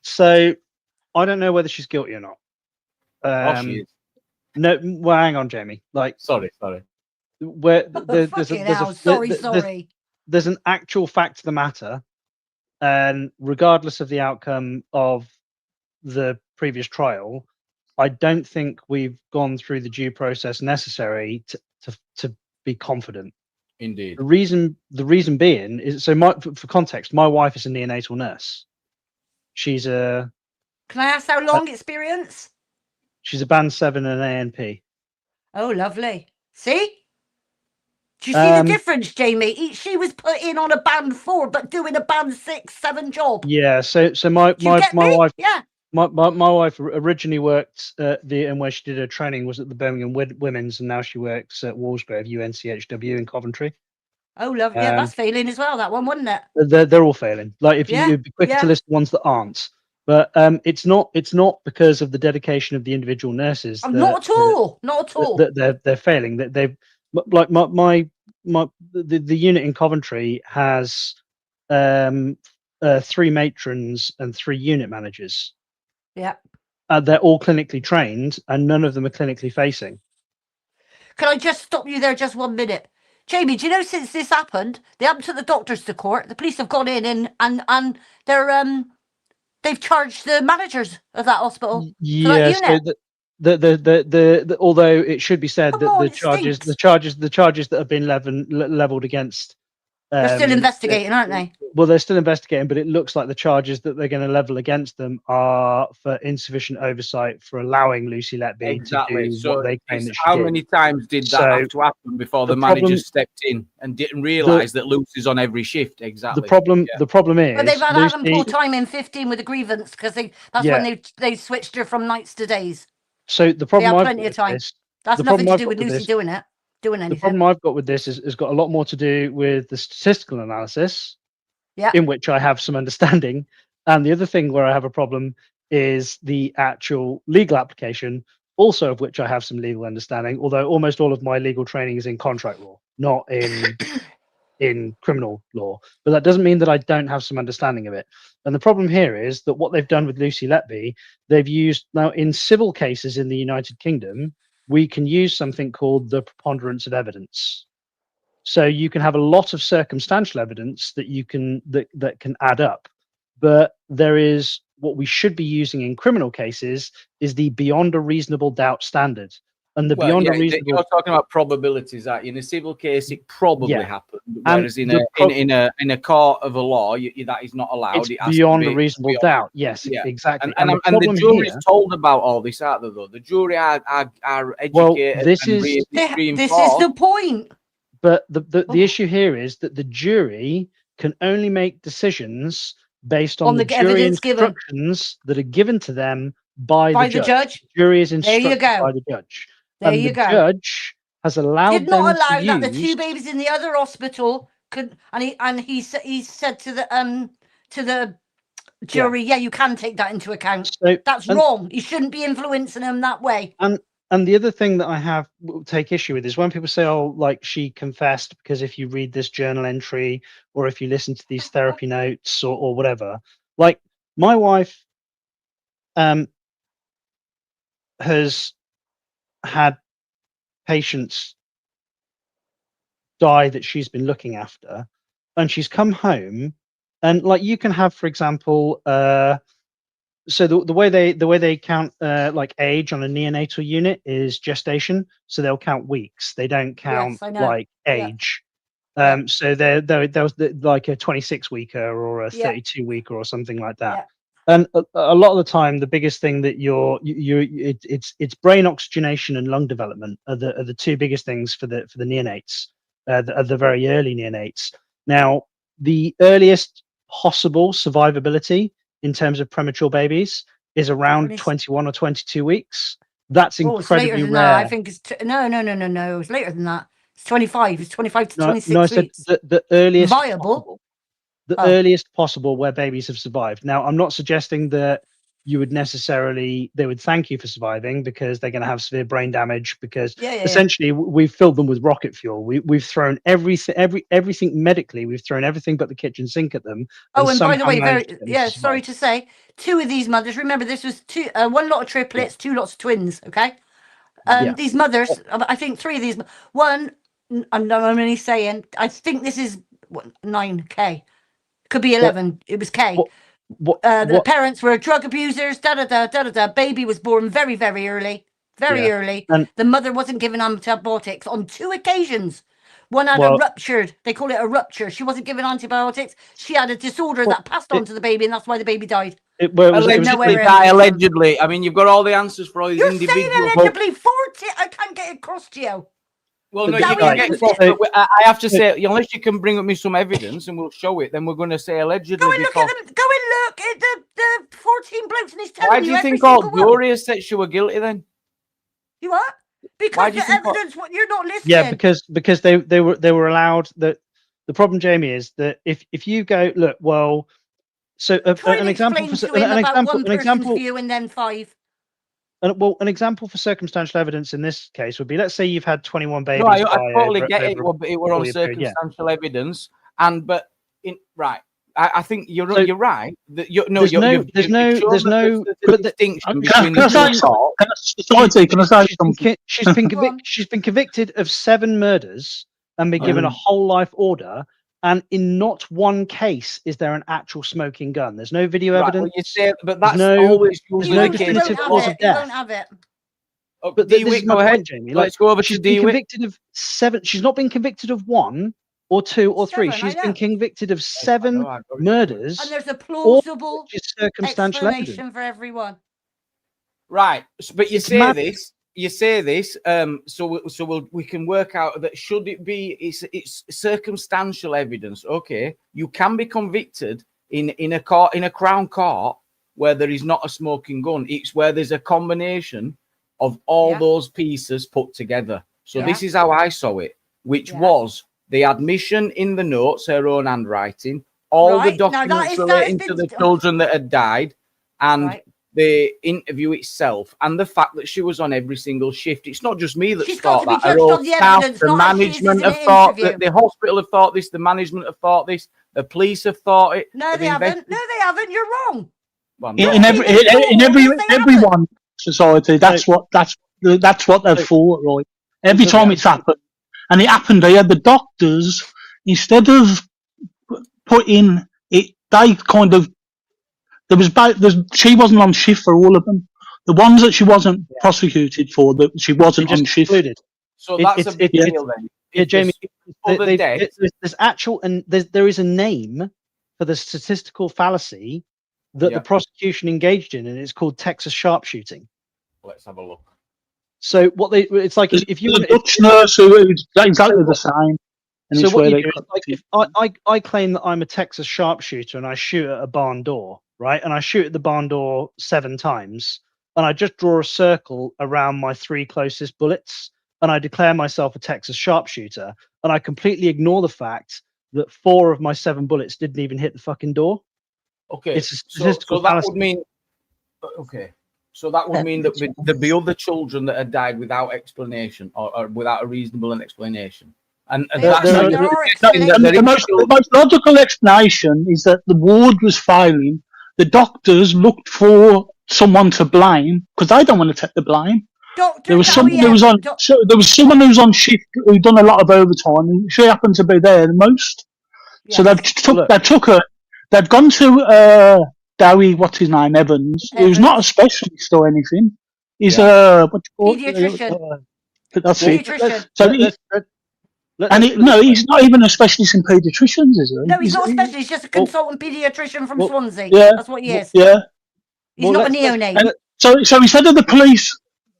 So, I don't know whether she's guilty or not. She is. No, well, hang on, Jamie. Like, Sorry. where Sorry. there's an actual fact to the matter, and regardless of the outcome of the previous trial, I don't think we've gone through the due process necessary to be confident. Indeed. The reason being is, so for context, my wife is a neonatal nurse. She's a Can I ask how long experience? She's a band 7 and an ANP. Oh, lovely. See? Do you see the difference, Jamie? She was put in on a band 4, but doing a band 6, 7 job. Yeah. So my wife, yeah. my wife originally worked and where she did her training was at the Birmingham Women's, and now she works at Walsgrove UNCHW in Coventry. Oh, lovely. Yeah, that's failing as well. That one, wasn't it? They're all failing. Like, if you'd be quicker to list the ones that aren't. But it's not because of the dedication of the individual nurses. Not at all. They're failing. They've, like, the unit in Coventry has 3 matrons and 3 unit managers. Yeah. They're all clinically trained, and none of them are clinically facing. Can I just stop you there just 1 minute? Jamie, do you know since this happened, they haven't took the doctors to court. The police have gone in and they've charged the managers of that hospital. Yes, although it should be said that the charges that have been leveled against. They're still investigating, aren't they? Well, they're still investigating, but it looks like the charges that they're going to level against them are for insufficient oversight for allowing Lucy Letby to do what they claim that she how did. many times did that have to happen before the manager stepped in and didn't realise that Lucy's on every shift? Exactly. The problem is, but they've had Adam pull time in 15 with a grievance because that's when they switched her from nights to days. So the problem, they had plenty of time. That's nothing to do with Lucy doing anything. The problem I've got with this has got a lot more to do with the statistical analysis, in which I have some understanding, and the other thing where I have a problem is the actual legal application, also of which I have some legal understanding. Although almost all of my legal training is in contract law, not in criminal law, but that doesn't mean that I don't have some understanding of it. And the problem here is that what they've done with Lucy Letby, they've used now in civil cases in the United Kingdom. We can use something called the preponderance of evidence. So you can have a lot of circumstantial evidence that you can that can add up, but there is what we should be using in criminal cases is the beyond a reasonable doubt standard. And the beyond a reasonable, you're talking about probabilities. That in a civil case it probably happened, whereas in a court of a law that is not allowed. It's beyond a reasonable doubt. Yes, exactly. And the jury is told about all this, aren't they? Though the jury are educated. Well, this is the point. But the issue here is that the jury can only make decisions based on the jury instructions that are given to them by the judge. The jury is instructed by the judge. The judge has allowed that the 2 babies in the other hospital could, and he said to the jury, you can take that into account. So, that's wrong. You shouldn't be influencing them that way. And the other thing that I take issue with is when people say, "Oh, like she confessed," because if you read this journal entry or if you listen to these therapy notes or whatever, like my wife has had patients die that she's been looking after, and she's come home, and like you can have, for example, so the way they count like age on a neonatal unit is gestation, so they'll count weeks. They don't count like age. So there was like a 26-weeker or a 32-weeker or something like that. And a lot of the time, the biggest thing that it's brain oxygenation and lung development are the 2 biggest things for the neonates, the very early neonates. Now, the earliest possible survivability in terms of premature babies is around 21 or 22 weeks. That's Oh, it's later incredibly than rare. that. I think it's no. It's later than that. It's 25. It's 25 to 26 No, I said weeks. the earliest Viable. possible. The earliest possible where babies have survived. Now, I'm not suggesting that you would necessarily, they would thank you for surviving because they're going to have severe brain damage because essentially we've filled them with rocket fuel. We've thrown everything medically. We've thrown everything but the kitchen sink at them. Oh, and by the way, sorry to say, 2 of these mothers, remember this was 1 lot of triplets, 2 lots of twins, okay? These mothers, I think 3 of these, one, I'm only saying, I think this is 9K. Could be 11. It was K. The parents were drug abusers. Baby was born very, very early. Early. And the mother wasn't given antibiotics on 2 occasions. One had a ruptured. They call it a rupture. She wasn't given antibiotics. She had a disorder that passed on to the baby, and that's why the baby died. Allegedly. I mean, you've got all the answers for all these individuals. You're saying allegedly 40. I can't get it across to you. Well, no, you can get across, but I have to say, unless you can bring up me some evidence and we'll show it, then we're going to say allegedly. Go and look at them. Go and look at the 14 blokes and he's telling you. Why do you think all Gloria said she were guilty then? You what? Because the evidence, you're not listening. Yeah, because they were allowed. The problem, Jamie, is that if you go look, well, so an example view and then 5. An example for circumstantial evidence in this case would be, let's say you've had 21 babies. No, I totally get it. It were on circumstantial evidence, I think you're right. There's no distinction between She's been convicted of 7 murders and been given a whole life order. And in not one case is there an actual smoking gun. There's no video evidence. But that's always there's no definitive cause of death. You won't have it. But go ahead, Jamie. Let's go over she's to been convicted of 7. She's not been convicted of 1 or 2 or 3. She's been convicted of 7 murders. And there's a plausible circumstantial explanation for everyone. Right, but you say this. You say this, so we can work out that should it be it's circumstantial evidence. Okay, you can be convicted in a Crown Court where there is not a smoking gun. It's where there's a combination of all those pieces put together. So this is how I saw it, which was the admission in the notes, her own handwriting, all the documents relating to the children that had died, and the interview itself, and the fact that she was on every single shift. It's not just me that's thought that. Her own staff, the management have thought that, the hospital have thought this, the management have thought this, the police have thought it. No, they haven't. No, they haven't. You're wrong. Well, in everyone society, that's what they've thought, right? Every time it's happened, and it happened here, the doctors, instead of putting it, they kind of. She wasn't on shift for all of them. The ones that she wasn't prosecuted for, that she wasn't on shift. So that's a big deal then. Yeah, Jamie. There's actual, and there is a name for the statistical fallacy that the prosecution engaged in, and it's called Texas sharpshooting. Let's have a look. So it's like if you the Dutch nurse who is exactly the same. And so what you do is, like, if I claim that I'm a Texas sharpshooter and I shoot at a barn door. Right, and I shoot at the barn door 7 times, and I just draw a circle around my 3 closest bullets, and I declare myself a Texas sharpshooter, and I completely ignore the fact that 4 of my 7 bullets didn't even hit the fucking door. Okay, it's a statistical fallacy. So that would mean that there'd be other children that had died without explanation or without a reasonable explanation. And the most logical explanation is that the ward was failing. The doctors looked for someone to blame because they don't want to take the blame. There was someone who was on shift who'd done a lot of overtime, and she happened to be there the most. Yes. So they've gone to Dowie, what's his name, Evans, who's not a specialist or anything. He's pediatrician. That's it. So he's not even a specialist in paediatricians, is he? No, he's not a specialist. He's just a consultant paediatrician from Swansea. Yeah, that's what he is. Yeah, he's not a neonate. So instead of the police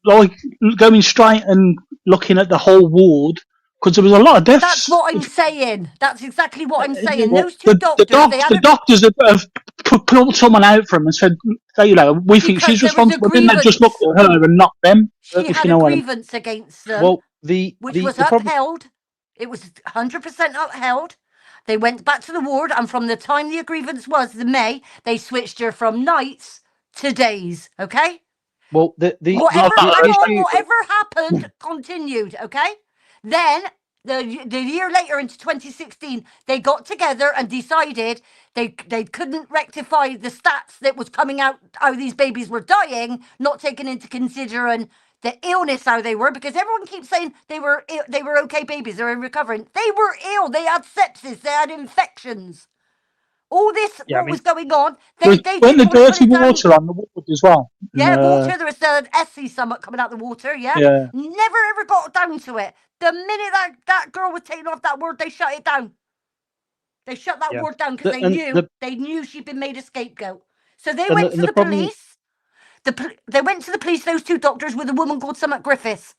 like going straight and looking at the whole ward, because there was a lot of deaths. That's what I'm saying. That's exactly what I'm saying. Well, Those two doctors, the doctors have put someone out for him and said, we think she's responsible. Then they just looked at her and not them. She had a grievance against them, well, which was upheld. It was 100% upheld. They went back to the ward, and from the time the grievance was, the May, they switched her from nights to days. Okay. Well, whatever happened continued. Okay. Then the year later, into 2016, they got together and decided they couldn't rectify the stats that was coming out how these babies were dying, not taking into consideration the illness how they were, because everyone keeps saying they were okay babies, they were recovering. They were ill. They had sepsis. They had infections. All this was going on. They went the dirty water on the ward as well. Yeah, water. There was an Essie somewhat coming out the water. Yeah. Never ever got down to it. The minute that girl was taken off that ward, they shut it down. They shut that ward down because they knew she'd been made a scapegoat. So they went to the police. They went to the police, those two doctors, with a woman called Summer Griffiths,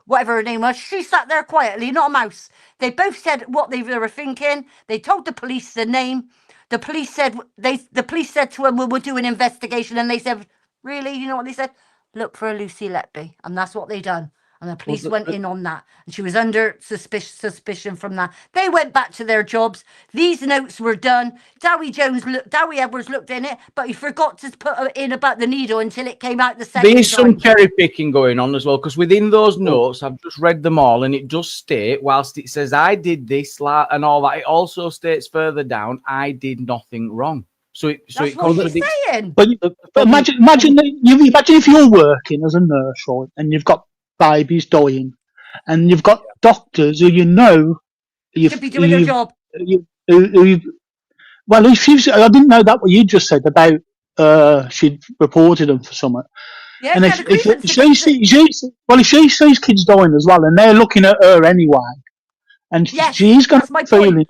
whatever her name was. She sat there quietly, not a mouse. They both said what they were thinking. They told the police the name. The police said to them, we'll do an investigation. And they said, really? You know what they said? Look for a Lucy Letby. And that's what they done. And the police went in on that. And she was under suspicion from that. They went back to their jobs. These notes were done. Dowie Edwards looked in it, but he forgot to put in about the needle until it came out the second time. There's some cherry picking going on as well, because within those notes, I've just read them all, and it does state, whilst it says I did this and all that, it also states further down, I did nothing wrong. So it contradicts. But imagine if you're working as a nurse, right, and you've got babies dying, and you've got doctors who should be doing their job. Well, I didn't know that what you just said about she'd reported them for something. Yeah, and if she sees kids dying as well, and they're looking at her anyway, and she's going to feel like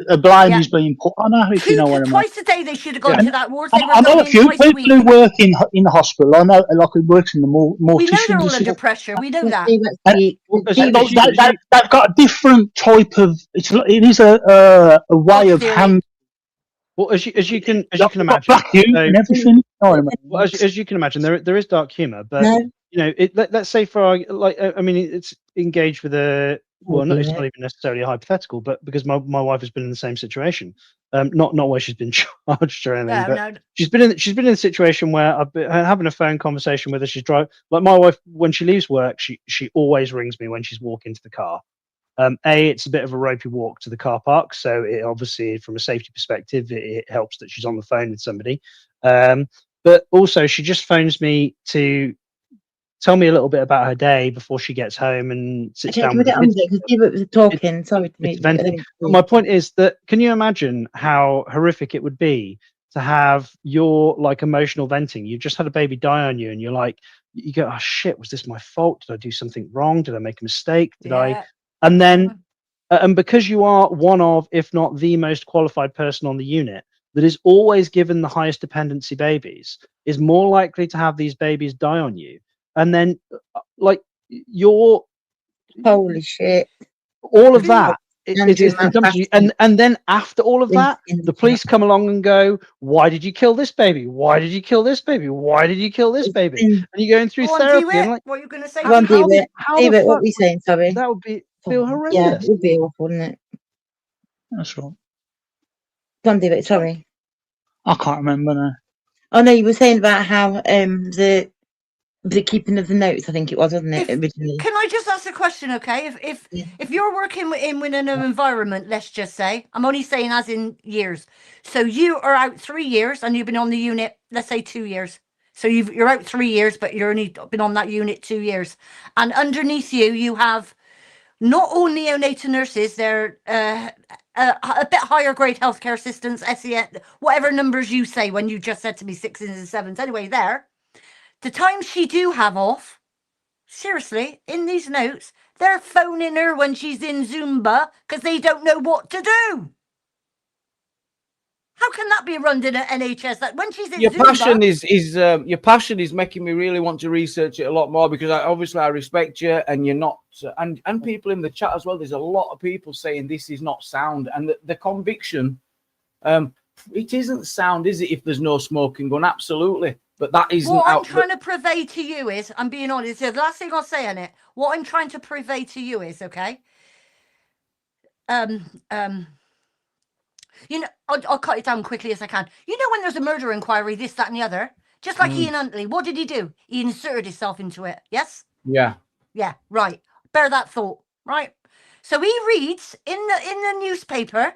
a blame is being put on her, if you know what I mean. Twice a day they should have gone to that ward. I know a few people who work in the hospital. I know, like, who works in the mortician. We know they're all under pressure. We know that. They've got a different type of. It is a way of handling. Well, as you can imagine, black humor and everything. Well, as you can imagine, there is dark humor, but let's say it's engaged with a. Well, it's not even necessarily a hypothetical, but because my wife has been in the same situation, not where she's been charged or anything, but she's been in a situation where I've been having a phone conversation with her. She's driving, like my wife, when she leaves work, she always rings me when she's walking to the car. It's a bit of a ropey walk to the car park, so it obviously, from a safety perspective, it helps that she's on the phone with somebody. But also, she just phones me to tell me a little bit about her day before she gets home and sits down. My point is that, can you imagine how horrific it would be to have your emotional venting? You've just had a baby die on you, and you're like, you go, oh shit, was this my fault? Did I do something wrong? Did I make a mistake? And then, and because you are one of, if not the most qualified person on the unit that is always given the highest dependency babies, is more likely to have these babies die on you. And then, you're holy shit, all of that. And then after all of that, the police come along and go, "Why did you kill this baby? Why did you kill this baby? Why did you kill this baby?" And you're going through therapy. And what are you going to say? What are we saying? Sorry, that would feel horrendous. Yeah, it would be awful, wouldn't it? That's right. Don't do it. Sorry, I can't remember now. Oh no, you were saying about how the keeping of the notes, I think it was, wasn't it, originally? Can I just ask a question, okay? If you're working within an environment, let's just say, I'm only saying as in years. So you are out 3 years and you've been on the unit, let's say 2 years. So you're out 3 years, but you're only been on that unit 2 years. And underneath you have not all neonatal nurses, they're a bit higher grade healthcare assistants, SEN, whatever numbers you say when you just said to me 6s and 7s. Anyway, the time she do have off, seriously, in these notes, they're phoning her when she's in Zumba because they don't know what to do. How can that be run in an NHS? That when she's in your Zumba, passion is making me really want to research it a lot more, because I respect you, and you're not, and people in the chat as well. There's a lot of people saying this is not sound, and the conviction, it isn't sound, is it? If there's no smoking gun, absolutely, but that isn't. What I'm trying to purvey to you is, I'm being honest. The last thing I'll say on it, what I'm trying to purvey to you is, okay. You know, I'll cut it down quickly as I can. You know, when there's a murder inquiry, this, that, and the other, just like Ian Huntley, what did he do? He inserted himself into it. Yes? Yeah. Yeah, right. Bear that thought, right? So he reads in the newspaper,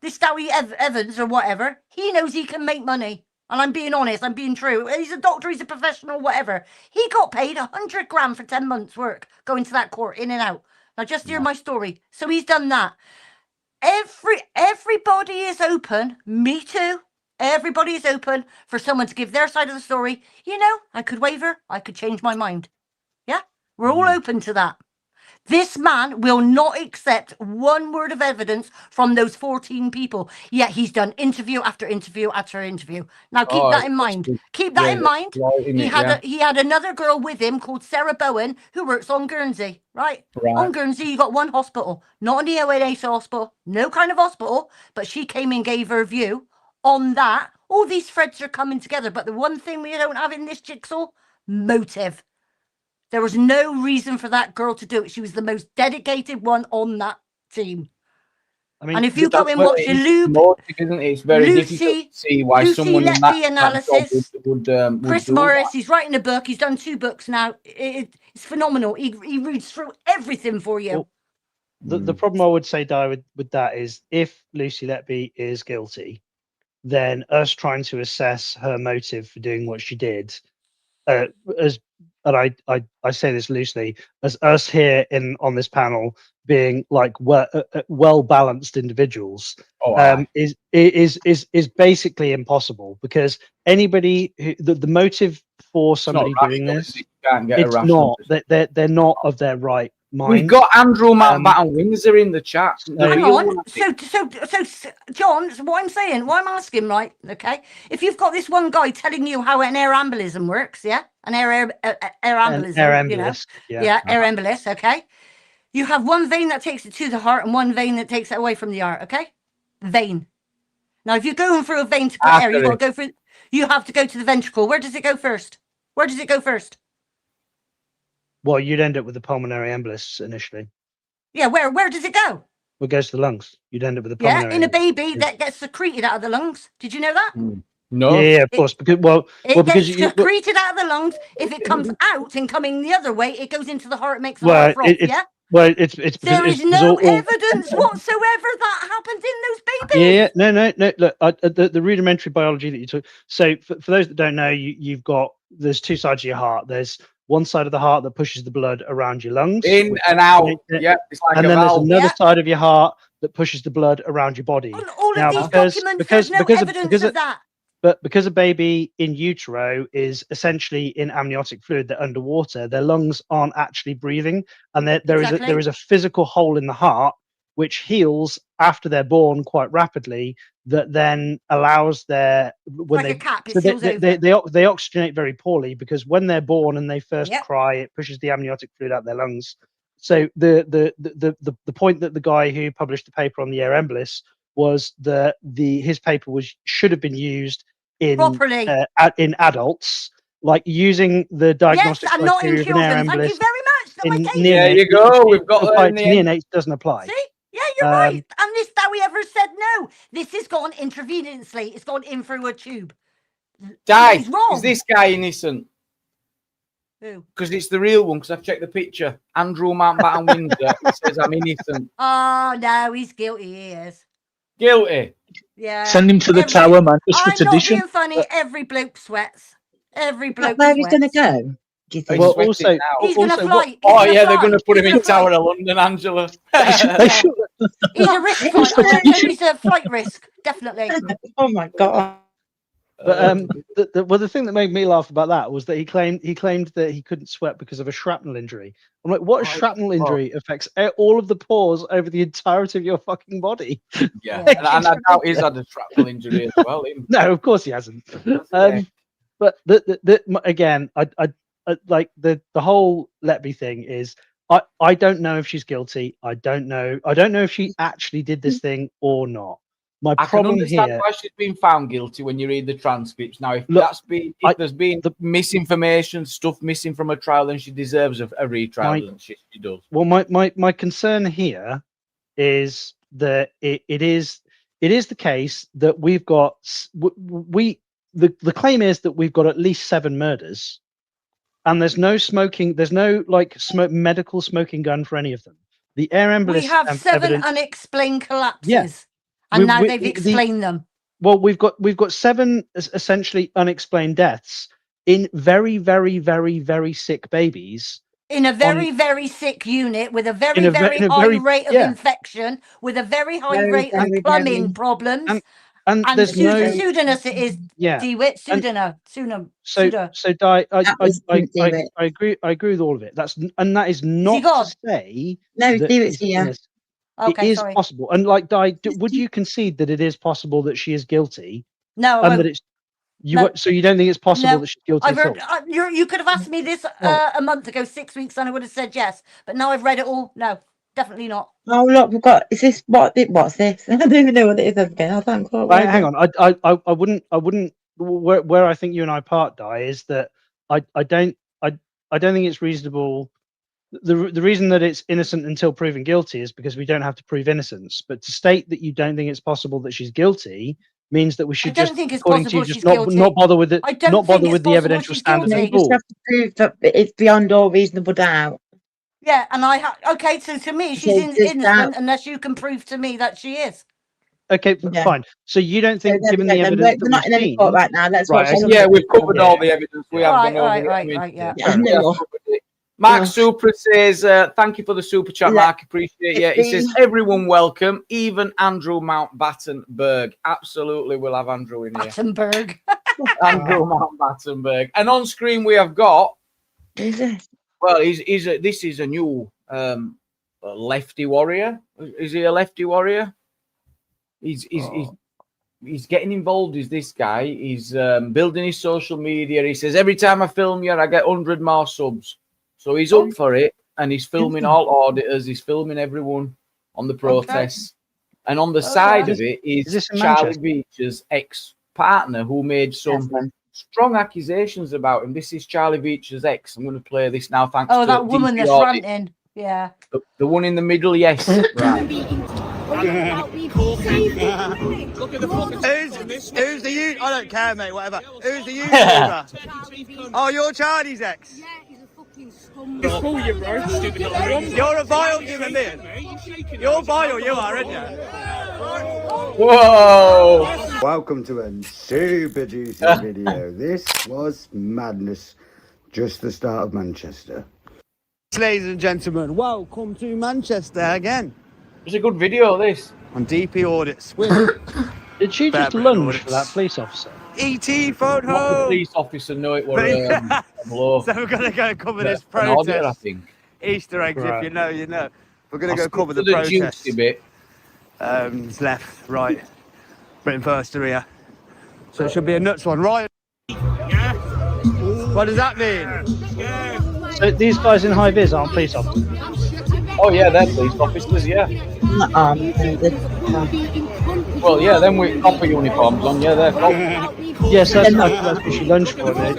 this Dowie Evans or whatever, he knows he can make money. And I'm being honest, I'm being true. He's a doctor, he's a professional, whatever. He got paid 100 grand for 10 months work going to that court, in and out. Now just hear my story. So he's done that. Everybody is open, me too. Everybody is open for someone to give their side of the story. You know, I could waver, I could change my mind. Yeah, we're all open to that. This man will not accept one word of evidence from those 14 people. Yet he's done interview after interview after interview. Now keep that in mind. Keep that in mind. He had another girl with him called Sarah Bowen, who works on Guernsey, right? On Guernsey, you got one hospital, not an EONH hospital, no kind of hospital, but she came and gave her view on that. All these threads are coming together, but the one thing we don't have in this jigsaw, motive. There was no reason for that girl to do it. She was the most dedicated one on that team. I mean, and if you go and watch the it's very difficult to see why someone in that analysis would Chris Morris, he's writing a book. He's done 2 books now. It's phenomenal. He reads through everything for you. Well, the problem I would say, Di, with that is, if Lucy Letby is guilty, then us trying to assess her motive for doing what she did, and I say this loosely, as us here on this panel being like well balanced individuals, is basically impossible, because anybody who the motive for somebody doing this, it's not that they're not of their right mind. We've got Andrew Mountbatten Windsor in the chat. Hang on. So, John, what I'm saying, what I'm asking, right? Okay, if you've got this one guy telling you how an air embolism works, yeah, an air embolism, you know, air embolus, okay. You have one vein that takes it to the heart and one vein that takes it away from the heart, okay? Vein. Now, if you're going through a vein to put air, you've got to go through. You have to go to the ventricle. Where does it go first? Where does it go first? Well, you'd end up with the pulmonary embolus initially. Yeah, where does it go? Well, it goes to the lungs. You'd end up with the pulmonary. Yeah, in a baby that gets secreted out of the lungs. Did you know that? No. Yeah, of course. Because it gets secreted out of the lungs. If it comes out and coming the other way, it goes into the heart and makes the heart throb. Yeah. Well, it's there is no evidence whatsoever that happened in those babies. Yeah, no. Look, the rudimentary biology that you took. So for those that don't know, you've got, there's 2 sides of your heart. There's one side of the heart that pushes the blood around your lungs, in and out. Yeah, it's like and then there's another side of your heart that pushes the blood around your body. All of these documents, there's no evidence of that. But because a baby in utero is essentially in amniotic fluid, they're underwater, their lungs aren't actually breathing, and there is a physical hole in the heart which heals after they're born quite rapidly, that then allows their they oxygenate very poorly, because when they're born and they first cry, it pushes the amniotic fluid out their lungs. So the point that the guy who published the paper on the air embolus was that his paper should have been used in adults, like using the diagnostic criteria of an air embolus. Thank you very much. There you go. We've got neonates doesn't apply. See? Yeah, you're right. And this Dowie ever said no. This has gone intravenously. It's gone in through a tube. Is this guy innocent? Who? Because it's the real one, because I've checked the picture. Andrew Mountbatten Windsor. He says I'm innocent. Oh, no, he's guilty. He is. Guilty? Yeah. Send him to the tower, man. Just for tradition. I'm not being funny. Every bloke sweats. Every bloke where sweats. he's going to go? Do you think? Well, he's going to fly. They're going to put him in Tower of London, Angela. They should. He's a risk flight. He's a flight risk, definitely. Oh my God. But the thing that made me laugh about that was that he claimed that he couldn't sweat because of a shrapnel injury. I'm like, what shrapnel injury affects all of the pores over the entirety of your fucking body? Yeah, and I doubt he's had a shrapnel injury as well. No, of course he hasn't. But again, I like the whole Letby thing is I don't know if she's guilty. I don't know if she actually did this thing or not. My problem can understand here, why she's been found guilty when you read the transcripts. Now, if there's been misinformation, stuff missing from a trial, then she deserves a retrial, doesn't she? She does. Well, my concern here is that it is the case that we've got the claim is that we've got at least 7 murders, and there's no medical smoking gun for any of them. The air ambulance. We have 7 unexplained collapses. Yeah. And now they've explained them. Well, we've got 7 essentially unexplained deaths in very, very, very, very sick babies. In a very sick unit with a very high rate of infection, with a very high rate of plumbing problems. And there's pseudonymous it is. DeWitt, pseudo. So Di, I agree with all of it. That is not to say no, DeWitt's here. Okay, it is possible, and like Di, would you concede that it is possible that she is guilty? No, and that it's so you don't think it's possible that she's guilty? You could have asked me this a month ago, 6 weeks, and I would have said yes. But now I've read it all. No, definitely not. Oh look, we've got. Is this what's this? I don't even know what it is again. I don't quite. Hang on, I wouldn't. Where I think you and I part, Di, is that I don't think it's reasonable. The reason that it's innocent until proven guilty is because we don't have to prove innocence. But to state that you don't think it's possible that she's guilty means that we should not bother with it. Not bother with the evidential standards. You just have to prove that it's beyond all reasonable doubt. Yeah, and okay. So to me, she's innocent unless you can prove to me that she is. Okay, fine. So you don't think, given the evidence, we're not in any court right now. Let's watch. Yeah, we've covered all the evidence. We have gone over right. Mark Super says, thank you for the super chat, Mark. Appreciate it. He says, everyone welcome, even Andrew Mountbattenberg. Absolutely, we'll have Andrew in here. Battenberg. Andrew Mountbattenberg. And on screen, we have got. Who's this? Well, this is a new lefty warrior. Is he a lefty warrior? He's getting involved. Is this guy? He's building his social media. He says, every time I film you, I get 100 more subs. So he's up for it, and he's filming all auditors. He's filming everyone on the protests. Okay. And on the side of it is Charlie Veitch's ex-partner who made some strong accusations about him. This is Charlie Veitch's ex. I'm going to play this now. Thanks to that woman that's ranting. Yeah. The one in the middle, yes. Right. Who's the you? I don't care, mate. Whatever. Who's the YouTuber? Oh, you're Charlie's ex. You're a vile human being. You're vile, you are, aren't you? Whoa! Welcome to a super juicy video. This was madness. Just the start of Manchester. Ladies and gentlemen, welcome to Manchester again. It's a good video, this. On DP audits. Did she just lunge for that police officer? E.T. phone home. Not the police officer, no, it was so we're going to go cover this protest. Auditor, I think. Easter eggs, if you know, you know. We're going to go cover the protest. Juicy bit. It's left, right. Britain first to rear. So it should be a nuts one. Right. Yeah. What does that mean? Yeah. So these guys in high vis aren't police officers? Oh yeah, they're police officers, yeah. Well, yeah, then with copper uniforms on, yeah, they're copper. Yes, that's what she lunged for. I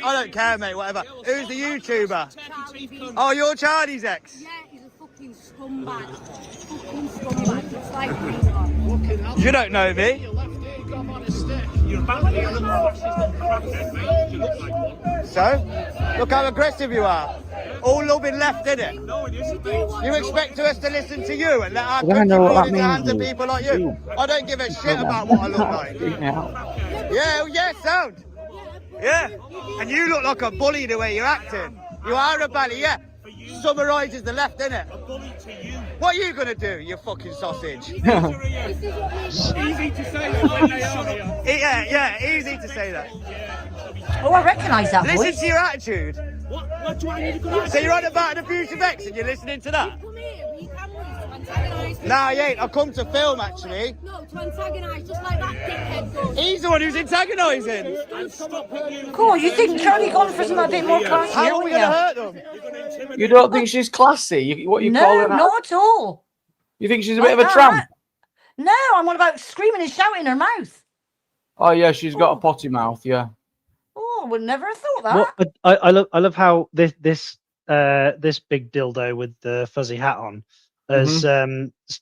don't care, mate, whatever. Who's the YouTuber? Oh, you're Charlie's ex? Yeah, he's a fucking scumbag. Fucking scumbag, just like me. You don't know me. So, look how aggressive you are. All loving left, innit? No, it isn't. You expect us to listen to you and let our country fall into the hands of people like you? I don't give a shit about what I look like. Yeah, sound. Yeah, and you look like a bully the way you're acting. You are a bully, yeah. Summarises the left, innit? A bully to you. What are you going to do, you fucking sausage? Easy to say that when they are here. Yeah, easy to say that. Oh, I recognise that Listen voice. to your attitude. What do I need to come So you're on about an abusive ex and you're listening to that? Come here with your cameras to antagonise me. No, I ain't. I've come to film, actually. No, to antagonise just like that dickhead does. He's the one who's antagonising. And stop it. Cool, you think Charlie gone for something a bit more classy, How are we wouldn't going to you? hurt them? You're going to intimidate. You don't think she's classy? What you No, calling her? not at all. You think she's a bit of a Like tramp? that. No, I'm on about screaming and shouting in her mouth. Oh yeah, she's got a potty mouth. Yeah. Oh, I would never have thought that. Well, I love how this big dildo with the fuzzy hat on has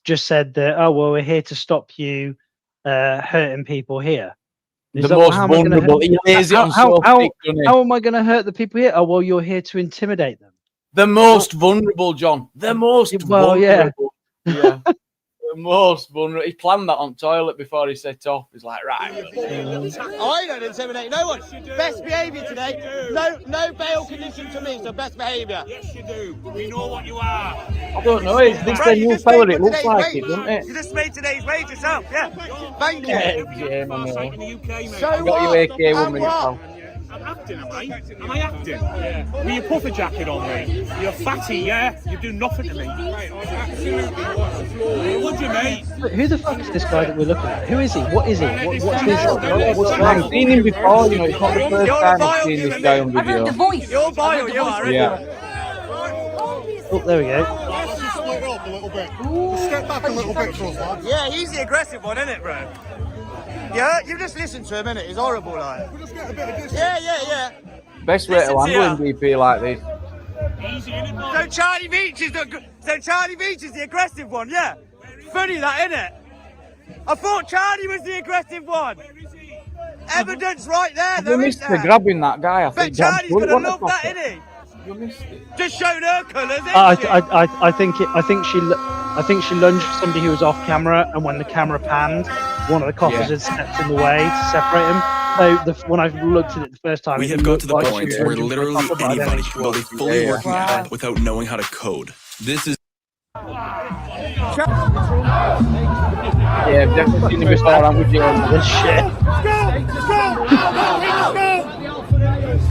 just said that, oh well, we're here to stop you hurting people here. The most vulnerable. He lays it on so thick, doesn't he? How am I going to hurt the people here? Oh well, you're here to intimidate them. The most vulnerable, John. The most vulnerable. Yeah. The most vulnerable. He planned that on toilet before he set off. He's like, right. I don't intimidate no one. Best behaviour today. No bail condition to me, so best behaviour. Yes, you do. We know what you are. I don't know. Is this the new fella? It looks like it, doesn't it? You just made today's wage yourself, yeah. Thank you. Yeah, I know. In the UK, mate. So I got you AK 1 minute, pal. I'm acting, am I? Am I acting? Yeah. With your puffer jacket on me. You're fatty, yeah? You do nothing to me. Would you, mate? Who the fuck is this guy that we're looking at? Who is he? What is he? What's his? I've seen him before. You know, it's not the first You're time vile, I've seen this you guy on I've heard the video. voice. You're I've vile, heard the you voice are, before. Yeah. Oh, there we go. Let's just split it up a little bit. Just step back a little bit for us, lads. Yeah, he's the aggressive one, isn't it, bro? Yeah, you just listen to him, innit? He's horrible, like. We'll just get a bit of distance. Yeah. Best way to handle him, DP, like this. Easy, innit, So Charlie Beach is the aggressive one, yeah? Funny that, innit? I thought Charlie was the aggressive one. Evidence right there, You though, missed isn't the there? grabbing that guy. I Bet think Charlie's What gonna a love that, fucker. innit? You missed it. Just showing her colours, isn't she? I think she lunged for somebody who was off camera, and when the camera panned, one of the coppers had stepped in the way to separate him. So when I looked at it the first time, We have got to the point where literally anybody can build a fully working app without knowing how to code. This is Yeah, I've definitely seen him before. I'm with you on this shit.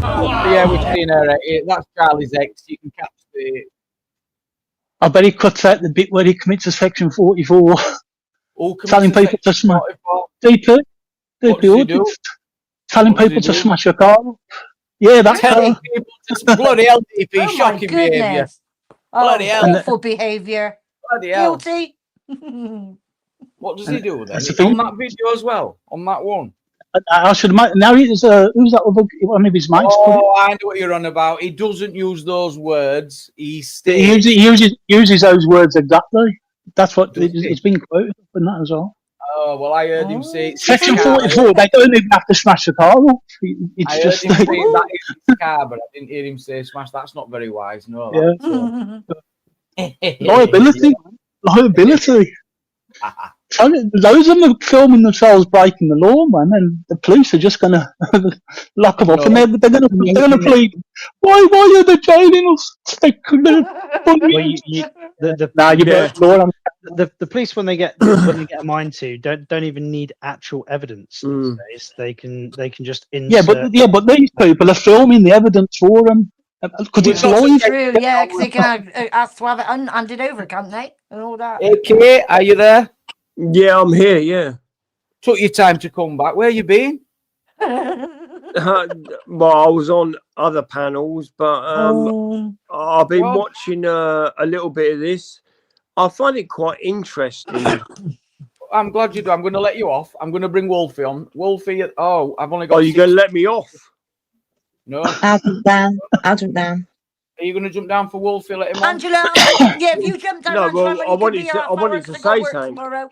Yeah, we've seen her. That's Charlie's ex. You can catch the. I bet he cuts out the bit where he commits a section 44, telling people to smash. DP, telling people to smash a car. Yeah, that's telling people to bloody hell, DP, shocking behaviour. Goodness. Bloody hell. Awful behaviour. Bloody hell. Guilty. What does he do then? That's the thing. On that video as well? On that one? I should imagine. Now who's that other one of his mates? Oh, I know what you're on about. He doesn't use those words. He uses those words exactly. That's what it's been quoted in that as well. Oh, well, I heard him say... Section 44, they don't even have to smash the car up. It's I just... heard him say that is his car, but I didn't hear him say smash. That's not very wise, no. Liability. Loads of them are filming themselves breaking the law, man, and the police are just going to lock them up, and they're going to plead, why are they jailing us? The police, when they get a mind to, don't even need actual evidence. These days. They can just insert. but these people are filming the evidence for them because it's live. True, yeah, because they can ask to have it handed over, can't they? And all that. Okay, are you there? Yeah, I'm here, yeah. Took your time to come back. Where you been? Well, I was on other panels, but I've been watching a little bit of this. I find it quite interesting. I'm glad you do. I'm going to let you off. I'm going to bring Wolfie on. Wolfie, I've only got... Are you going to let me off? No. I'll jump down. Are you going to jump down for Wolfie? Let him on? Angela, yeah, if you jump down, No, Angela, well, I wanted to say something. Tomorrow.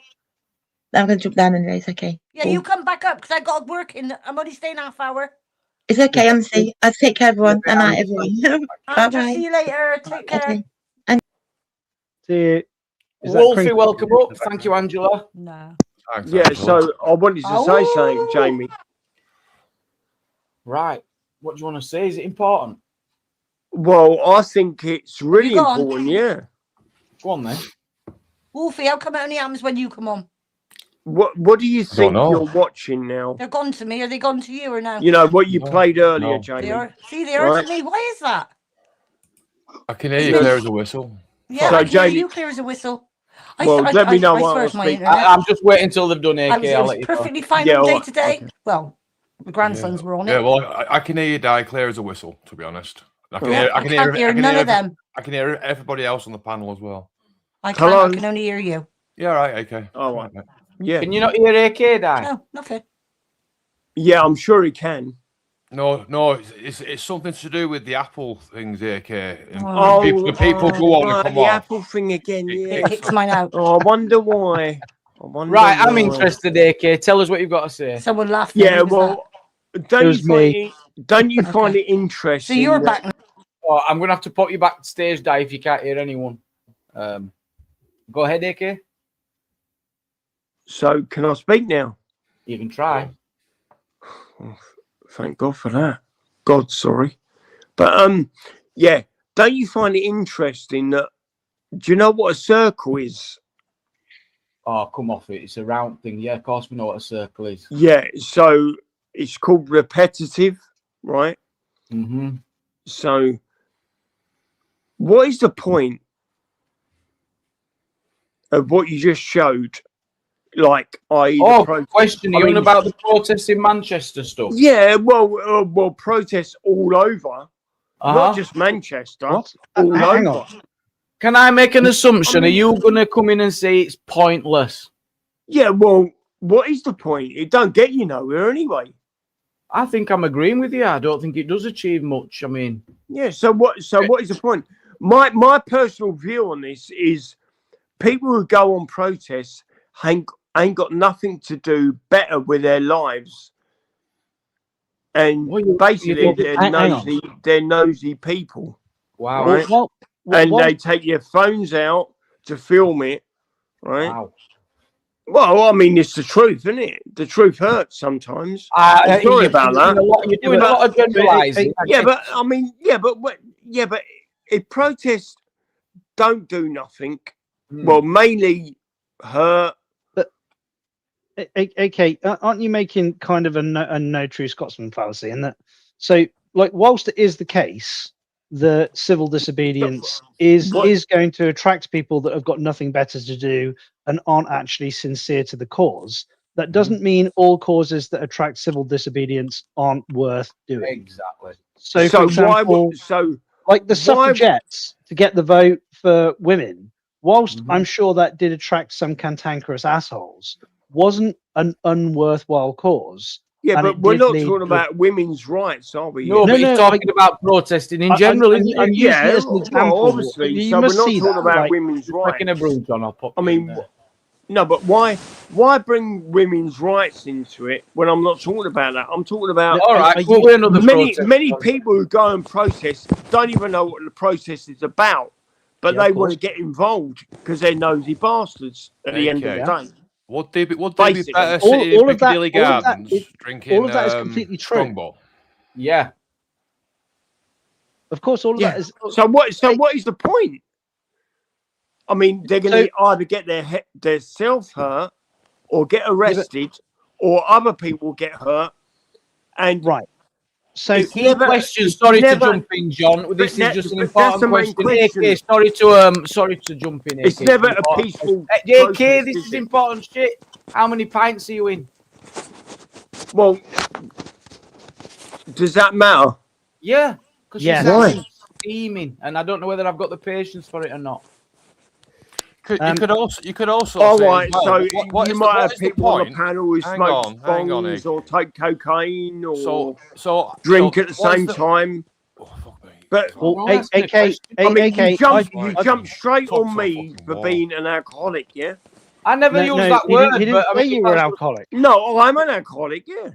I'm going to jump down anyway, it's okay. Yeah, you come back up, because I got to work I'm only staying half hour. It's okay, I'm safe. I'll take care of everyone. Good night, everyone. Angela, Bye-bye. see you later. Take care. Okay. See you. Wolfie, welcome up. Thank you, Angela. No. Yeah, so I wanted to say something, Jamie. Right. What do you want to say? Is it important? Well, I think it's really important, yeah. Go on then. Wolfie, how come it only happens when you come on? What do you think you're watching now? They're gone to me. Are they gone to you or no? You know what you played earlier, Jamie. They are to me. Why is that? I can hear you clear as a whistle. Yeah, So, I can Jamie, hear you clear as a whistle. Let me know what I speak. I'm just waiting until they've done AK. It was perfectly fine all day today. Well, the grandsons were on it. Yeah, well, I can hear you die clear as a whistle, to be honest. I can hear none of them. I can hear everybody else on the panel as well. I can only hear you. Yeah, right, okay. All right. Yeah. Can you not hear AK, Dan? No, nothing. Yeah, I'm sure he can. No, it's something to do with the Apple things, AK. The people go on and come the off. Apple thing again. Yeah. It kicks mine out. Oh, I wonder why. Right, I'm interested, AK. Tell us what you've got to say. Someone laughed. Yeah, well, don't you find it interesting? So you're back now. Oh, I'm going to have to put you back stage dive if you can't hear anyone. Go ahead, AK. So, can I speak now? You can try. Oh, thank God for that. God, sorry. But, yeah, don't you find it interesting that, do you know what a circle is? Oh, come off it. It's a round thing. Yeah, of course we know what a circle is. Yeah, so it's called repetitive, right? Mm-hmm. So, what is the point of what you just showed? Like, question. You're on about the protests in Manchester stuff? Yeah, well, protests all over, not just Manchester, all Hang over. on. Can I make an assumption? Are you going to come in and say it's pointless? Yeah, well, what is the point? It don't get you nowhere anyway. I think I'm agreeing with you. I don't think it does achieve much. I mean, yeah. So what is the point? My personal view on this is people who go on protests ain't got nothing to do better with their lives, and basically they're nosy people. Wow. Right? And they take your phones out to film it, right? Wow. Well, I mean, it's the truth, isn't it? The truth hurts sometimes. I'm sorry about that. You're doing a lot of generalising. Yeah, but I mean, but if protests don't do nothing, well, mainly hurt. But okay, aren't you making kind of a no true Scotsman fallacy in that? So, like, whilst it is the case, the civil disobedience is going to attract people that have got nothing better to do and aren't actually sincere to the cause. That doesn't mean all causes that attract civil disobedience aren't worth doing. Exactly. So for example, like the suffragettes to get the vote for women, whilst I'm sure that did attract some cantankerous assholes, wasn't an unworthwhile cause. Yeah, but we're not talking about women's rights, are we? No, but he's talking about protesting in general, isn't it? Yeah, well, obviously. So we're not talking about women's rights. A broom, John, I'll pop. I mean, no, but why bring women's rights into it when I'm not talking about that? I'm talking about many people who go and protest don't even know what the protest is about, but they want to get involved because they're nosy bastards at the end of the day. Would they be better sitting in Piccadilly Gardens drinking all of that is completely true. Strongbow? Yeah. Of course, all of that is. So what is the point? I mean, they're going to either get their self hurt, or get arrested, or other people get hurt. And So key question. Sorry to jump in, John. This is just an important question. AK, sorry to jump in. It's never a peaceful. AK, this is important shit. How many pints are you in? Well, does that matter? Yeah, because Why? Steaming, and I don't know whether I've got the patience for it or not. You could also. All say, right, well, so what you might have people on the point? panel who smoke bongs or take cocaine or drink at the same time. But you jump straight on me for being an alcoholic, yeah? I never used that word. He didn't say you were an alcoholic. No, I'm an alcoholic, yeah.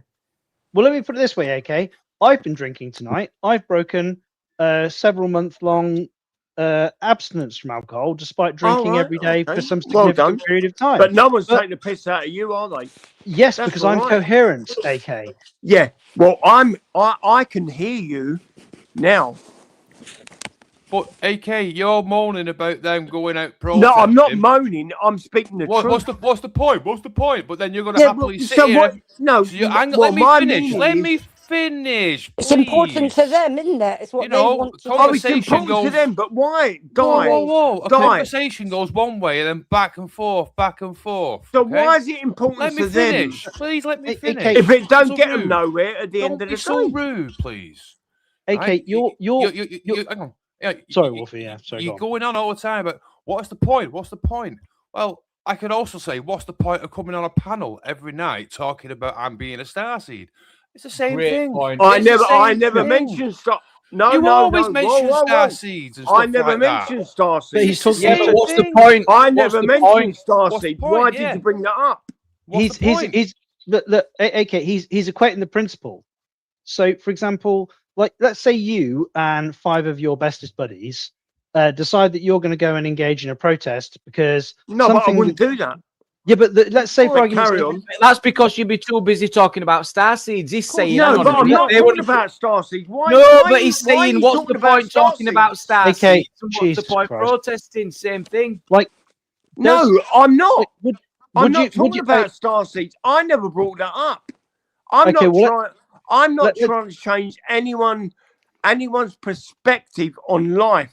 Well, let me put it this way, AK. I've been drinking tonight. I've broken several month-long abstinence from alcohol, despite drinking every day for some significant period of time. But no one's taking the piss out of you, are they? Yes, because I'm coherent, AK. Yeah. Well, I can hear you now. But AK, you're moaning about them going out protesting. No, I'm not moaning. I'm speaking the truth. What's the point? What's the point? But then you're going to happily sit here. No, let me finish. Let me finish. It's important to them, isn't it? It's what they want to do. It's important to them, but why? Whoa. A conversation goes one way and then back and forth. So why is it important to them? Let me finish. Please let me finish. If it don't get them nowhere at the end of the day. So rude, please. AK, you're hang on. Sorry, Wolfie. Yeah, sorry. You're going on all the time, but what's the point? What's the point? Well, I could also say, what's the point of coming on a panel every night talking about I'm being a starseed? It's the same thing. I never mentioned stuff. No, you always no. mention starseeds and stuff I never mentioned starseeds. But what's the point? I never mentioned starseeds. Why did you bring that up? He's AK. He's equating the principle. So, for example, like let's say you and 5 of your bestest buddies decide that you're going to go and engage in a protest because but I wouldn't do that. Yeah, but let's say for argument's sake, that's because you'd be too busy talking about starseeds. He's saying, no, but I'm not talking about starseeds. But he's saying, what's the point talking about starseeds? Okay, what's the point protesting? Same thing. Like, no, I'm not. I'm not talking about starseeds. I never brought that up. I'm not trying to change anyone's perspective on life.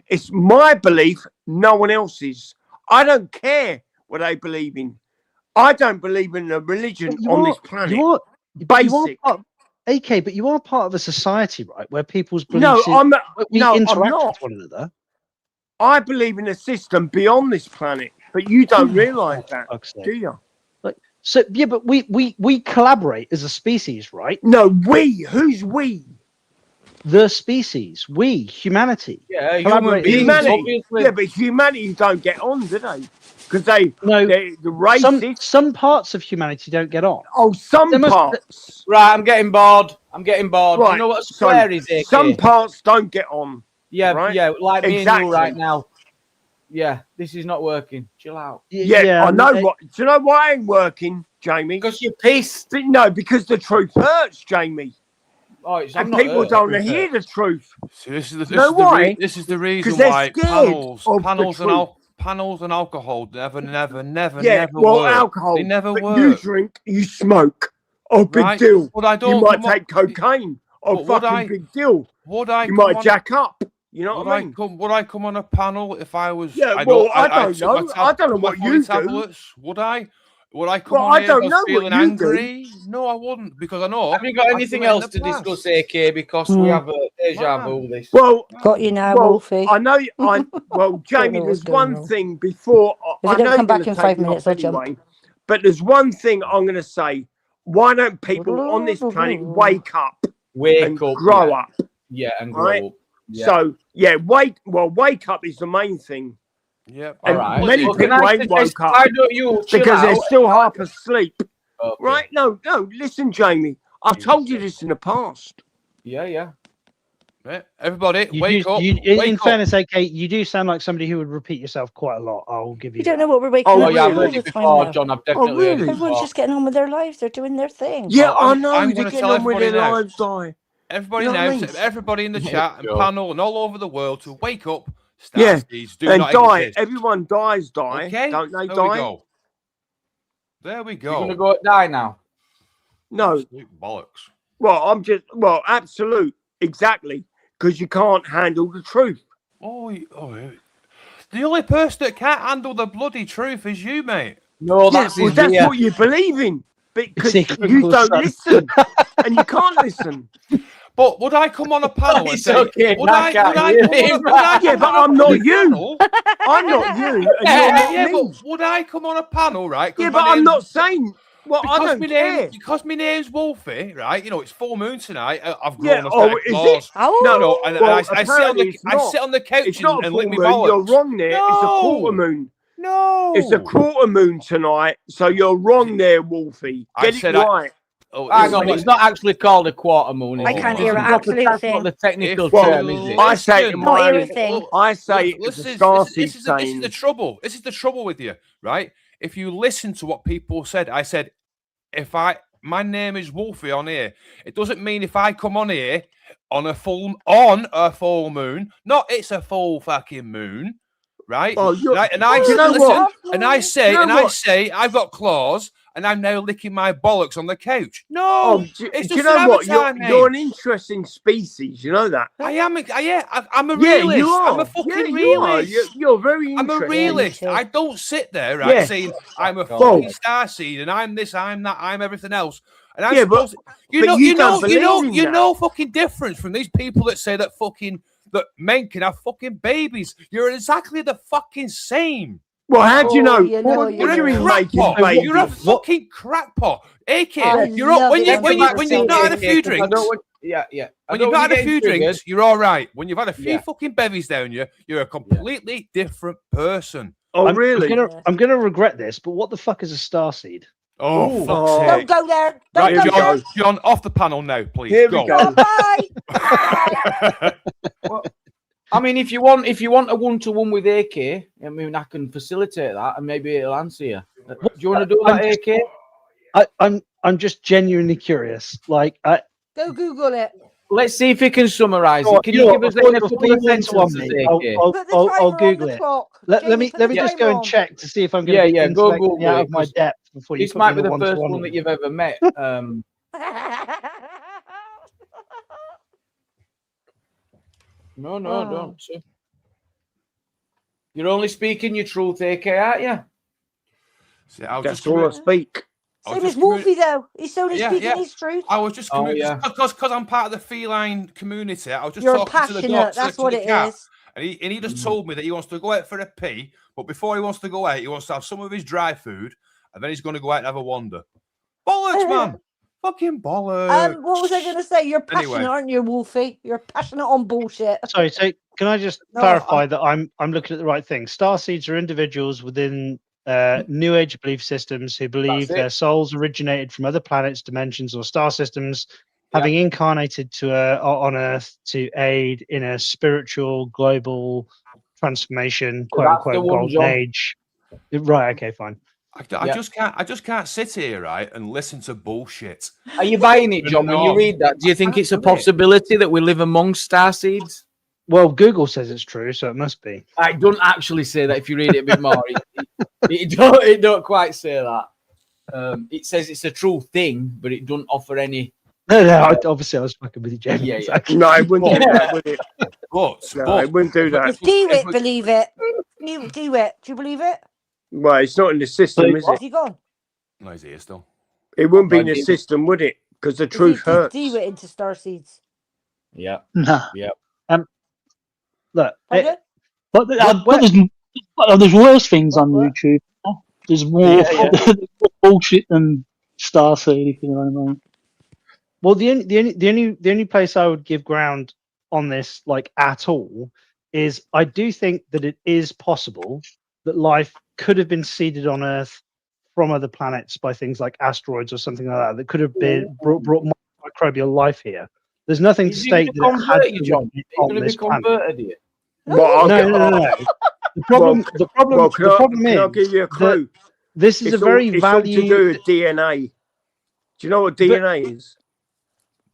It's my belief, no one else's. I don't care what they believe in. I don't believe in a religion on this planet. Basic. AK, but you are part of a society, right, where people's beliefs interact with one another. I believe in a system beyond this planet, but you don't realise that, do you? So yeah, but we collaborate as a species, right? No, we. Who's we? The species. We, humanity. Yeah, humanity. Yeah, but humanity don't get on, do they? Because the racists. Some parts of humanity don't get on. Oh, some parts. Right, I'm getting bored. Right. You know what a square is? AK? Some parts don't get on. Yeah, right? Yeah, like me and you right now. Yeah, this is not working. Chill out. Yeah, I know what. Do you know why it ain't working, Jamie? Because you're pissed. No, because the truth hurts, Jamie. And people don't hear the truth. So this is the reason why panels and alcohol never work. Alcohol. They never work. You drink, you smoke. Oh, big deal. But I don't. You might take cocaine. Oh, fucking big deal. You might jack up. You know what I mean? Would I come on a panel if I was? Yeah, I don't know. I don't know what you do. Would I? Would I come on here feeling angry? No, I wouldn't, because I know. Have you got anything else to discuss, AK? Because we have a deja vu this. Well, got you now, Wolfie. I know. Well, Jamie, there's one thing before. If you don't come back in 5 minutes, I'll jump. But there's one thing I'm going to say. Why don't people on this planet wake up? Grow up. Yeah, and grow up. Yeah. So wake up is the main thing. Yeah, and many people ain't woke up because they're still half asleep. Okay. Right? No. Listen, Jamie. I've told you this in the past. Yeah. Everybody, wake up. In fairness, AK, you do sound like somebody who would repeat yourself quite a lot. I'll give you. You don't know what we're waking up. Oh yeah, I've heard it before, John. I've definitely heard it before. Everyone's just getting on with their lives. They're doing their thing. Yeah, I know. They're getting on with their lives. Everybody knows. Everybody in the chat and panel and all over the world to wake up. And die. Exist. Everyone dies. Okay? Don't they die? There we go. You're gonna go die now? No. Absolute bollocks. Well, absolute. Exactly. Because you can't handle the truth. Oh, the only person that can't handle the bloody truth is you, mate. No, that's what you believe in. Because you don't listen. And you can't listen. But would I come on a panel and say, but I'm not you. I'm not you. And but would I come on a panel, right? Yeah, but I'm not saying. Well, I don't care. Because my name's Wolfie, right? You know, it's full moon tonight. I've grown a set of No, and I sit on the couch and lick my bollocks. You're wrong there. No. It's a quarter moon. No. It's a quarter moon tonight, so you're wrong there, Wolfie. Get it right. Hang on, it's not actually called a quarter moon. I can't hear it. That's not the technical term, is it? I say it's a starseed saying. This is the trouble. This is the trouble with you, right? If you listen to what people said, I said, if I my name is Wolfie on here. It doesn't mean if I come on here on a full moon, not it's a full fucking moon, right? Oh, right? And I say I've got claws. And I'm now licking my bollocks on the couch. No, it's just You're an interesting species. You know that. I am. I'm a realist. You are. I'm a fucking realist. You're very interesting. I'm a realist. I don't sit there saying I'm a fucking starseed and I'm this, I'm that, I'm everything else. And I'm supposed you know fucking difference from these people that say that that men can have fucking babies. You're exactly the fucking same. Well, how do you know? You're a fucking crackpot. AK, you're up when you've not had a few drinks. When you've not had a few drinks, you're all right. When you've had a few fucking bevies down you, you're a completely different person. Oh, really? I'm gonna regret this, but what the fuck is a starseed? Oh, don't go there. Don't go there. John, off the panel now, please. Here we go. Bye. Well, I mean, if you want a 1-to-1 with AK, I mean, I can facilitate that, and maybe it'll answer you. Do you want to do that, AK? I'm just genuinely curious. Like, go Google it. Let's see if we can summarize it. Can you give us a couple of sentences, I'll Google it. Let me just go and check to see if I'm going to go Google out of my depth before you. This might be the first one that you've ever met. No, don't. You're only speaking your truth, AK, aren't you? See, That's all I speak. Same as Wolfie, though. He's only speaking his truth. I was just because I'm part of the feline community. I was just You're talking to the doctor. That's what it is. And he just told me that he wants to go out for a pee, but before he wants to go out, he wants to have some of his dry food, and then he's going to go out and have a wander. Bollocks, man. Fucking bollocks. What was I going to say? You're passionate, aren't you, Wolfie? You're passionate on bullshit. Sorry, so can I just clarify that I'm looking at the right thing? Starseeds are individuals within New Age belief systems who believe their souls originated from other planets, dimensions, or star systems, having incarnated on Earth to aid in a spiritual global transformation, quote unquote, golden age. Right? Okay, fine. I just can't sit here, right, and listen to bullshit. Are you buying it, John? When you read that, do you think it's a possibility that we live amongst starseeds? Well, Google says it's true, so it must be. I don't actually say that. If you read it a bit more, it don't quite say that. It says it's a true thing, but it don't offer any. No. Obviously, I was fucking with you, James. Yeah. Exactly. No, I wouldn't do that, would it? I wouldn't do that. Does DeWitt believe it? DeWitt, do you believe it? Well, it's not in the system, is it? Where's he gone? No, he's here still. It wouldn't be in the system, would it? Because the truth hurts. DeWitt into starseeds. Yeah. Nah. Yeah. Look, there's worse things on YouTube. There's more bullshit than Starseed, if you know what I mean. Well, the only place I would give ground on this, like at all, is I do think that it is possible that life could have been seeded on Earth from other planets by things like asteroids or something like that. That could have been brought microbial life here. There's nothing to state that it had to John. be on this planet. No. The problem is, I'll give you a clue. This is a very valuable. To do with DNA. Do you know what DNA is?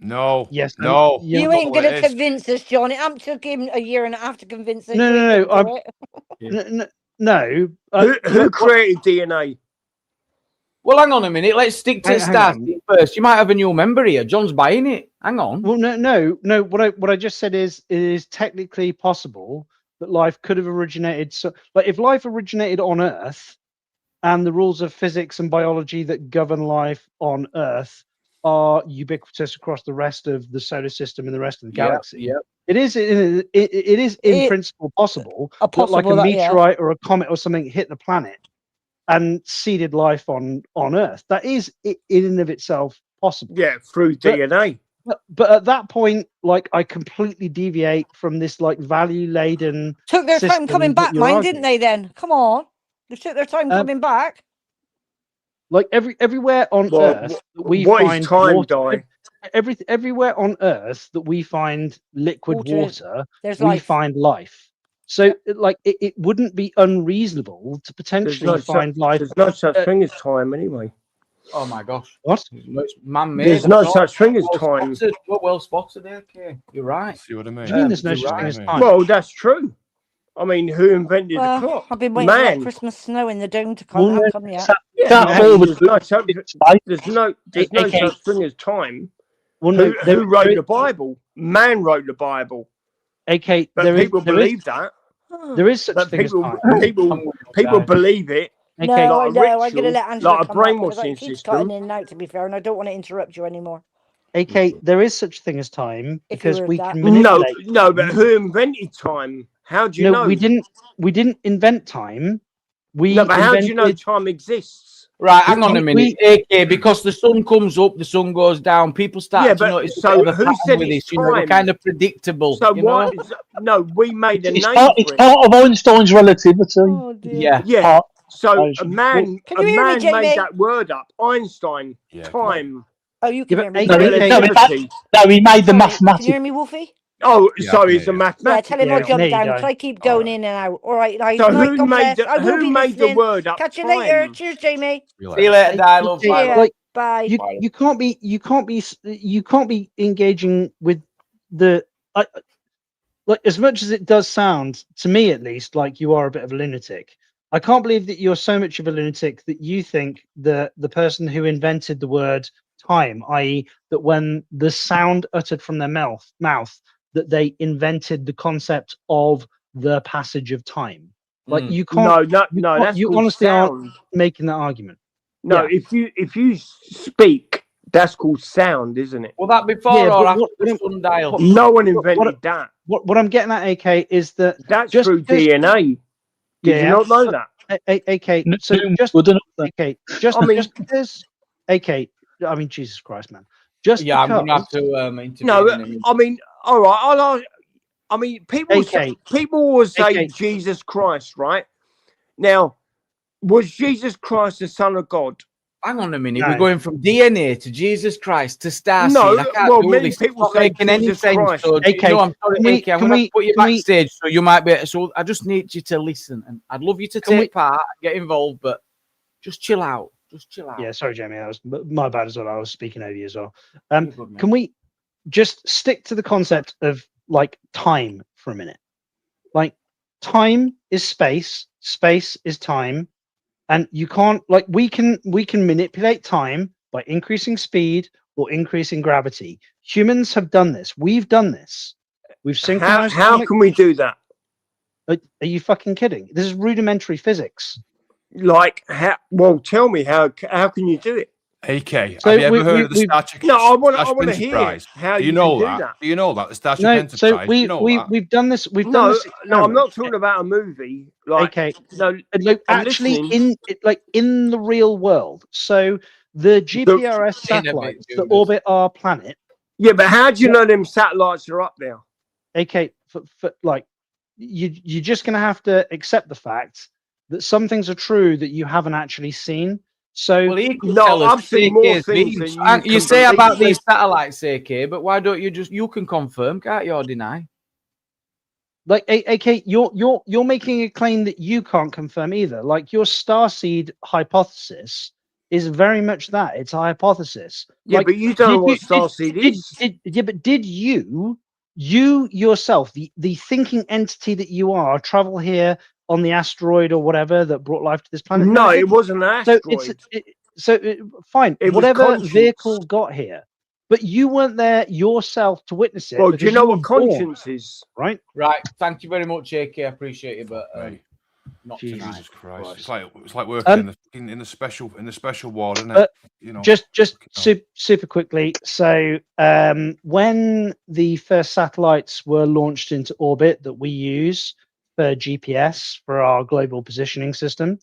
No. Yes. No. You ain't going to convince us, John. It took him a year and a half to convince us. No. Who created DNA? Well, hang on a minute. Let's stick to Starseed first. You might have a new member here. John's buying it. Hang on. Well, no. What I just said is it is technically possible that life could have originated. So, like, if life originated on Earth, and the rules of physics and biology that govern life on Earth are ubiquitous across the rest of the solar system and the rest of the galaxy. Yeah. It is in principle possible that like a meteorite or a comet or something hit the planet and seeded life on Earth. That is in and of itself possible. Yeah, through DNA. But at that point, like, I completely deviate from this like value laden. Took their time coming back, didn't they? Then come on, they took their time coming back. Like everywhere on Earth that we find water, everywhere on Earth that we find liquid water, we find life. So, like, it wouldn't be unreasonable to potentially find life. There's no such thing as time, anyway. Oh my gosh! What? It's man-made. There's no such thing as time. Well spotted, okay. You're right. See what I mean? What do you mean there's no such thing as time? Well, that's true. I mean, who invented the clock? I've been waiting for that Christmas snow in the dome to come. Well, Come yet? There's no such thing as time. Well, who wrote the Bible? Man wrote the Bible. Okay, but people believe that. There is such thing as time. People believe it. Okay. No, I know. I'm going to let Angela like come a brainwashing up, system. Cutting in and out, to be fair, and I don't want to interrupt you anymore. Okay, there is such thing as time because we that. can manipulate. No, but who invented time? How do you know? We didn't invent time. But how do you know time exists? Right, hang on a minute. Okay, because the sun comes up, the sun goes down. People start to notice. So who said it's time? We're kind of predictable. So why? No, we made a name. It's part of Einstein's relativity. Oh, dear. Yeah. So a man made that word up. Einstein. Time. Oh, you can hear me. No, he made the mathematics. Can you hear me, Wolfie? Oh, sorry, it's a mathematics. Yeah, tell him I'll jump down because I keep going in and out. All right, so who made the word up? Catch you later. Cheers, Jamie. See you later, Di. Love. Bye. You can't be engaging with the like as much as it does sound to me, at least, like you are a bit of a lunatic. I can't believe that you're so much of a lunatic that you think that the person who invented the word time, i.e., that when the sound uttered from their mouth, that they invented the concept of the passage of time. Like you can't. No, that's you honestly aren't making that argument. No, if you speak, that's called sound, isn't it? Well, that before or after the sundial? No one invented that. What I'm getting at, AK, is that that's through DNA. Did you not know that? AK, so just because, AK, I mean, Jesus Christ, man. I'm going to have to intervene. No, I mean, all right. I mean, people will say Jesus Christ, right? Now, was Jesus Christ the Son of God? Hang on a minute. No. We're going from DNA to Jesus Christ to Starseed. No, I can't do many this. people say making any sense. Christ. So, I'm sorry, AK. I'm going to put you backstage, so you might be. So I just need you to listen, and I'd love you to take part, get involved, but just chill out. Just chill out. Yeah, sorry, Jamie. That was my bad as well. I was speaking over you as well. Can we just stick to the concept of like time for a minute? Like, time is space. Space is time. And you can't, like, we can manipulate time by increasing speed or increasing gravity. Humans have done this. We've done this. We've synchronized. How can we do that? Are you fucking kidding? This is rudimentary physics. Like, how? Well, tell me how can you do it? AK, have you ever heard of the Starship? No, I want to hear how you know that. Do you know that the Starship Enterprise? So we've done this. We've done this. No, I'm not talking about a movie. Like, no, actually, in the real world. So the GPRS satellites that orbit our planet. Yeah, but how do you know them satellites are up there? AK, for like, you're just gonna have to accept the fact that some things are true that you haven't actually seen. So I've seen more things than you say about these satellites, AK, but why don't you can confirm, can't you, or deny? Like, AK, you're making a claim that you can't confirm either. Like, your starseed hypothesis is very much that. It's a hypothesis. Yeah, but you don't know what starseed is. But did you yourself, the thinking entity that you are, travel here on the asteroid or whatever that brought life to this planet? No, it wasn't an asteroid. Fine. Whatever vehicle got here, but you weren't there yourself to witness it. Well, do you know what conscience is? Right. Right. Thank you very much, AK. I appreciate it, but not Jesus tonight. Christ. It's like working in the special ward, isn't it? You know. Just super quickly. So when the first satellites were launched into orbit that we use for GPS for our global positioning system,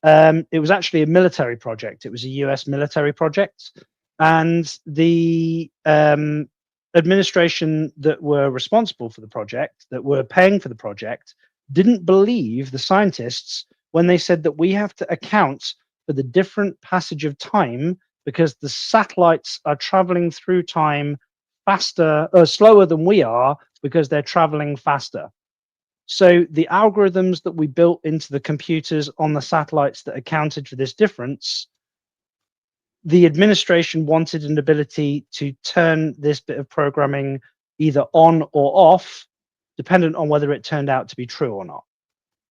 it was actually a military project. It was a US military project, and the administration that were responsible for the project, that were paying for the project, didn't believe the scientists when they said that we have to account for the different passage of time because the satellites are traveling through time faster or slower than we are because they're traveling faster. So the algorithms that we built into the computers on the satellites that accounted for this difference the administration wanted an ability to turn this bit of programming either on or off, dependent on whether it turned out to be true or not.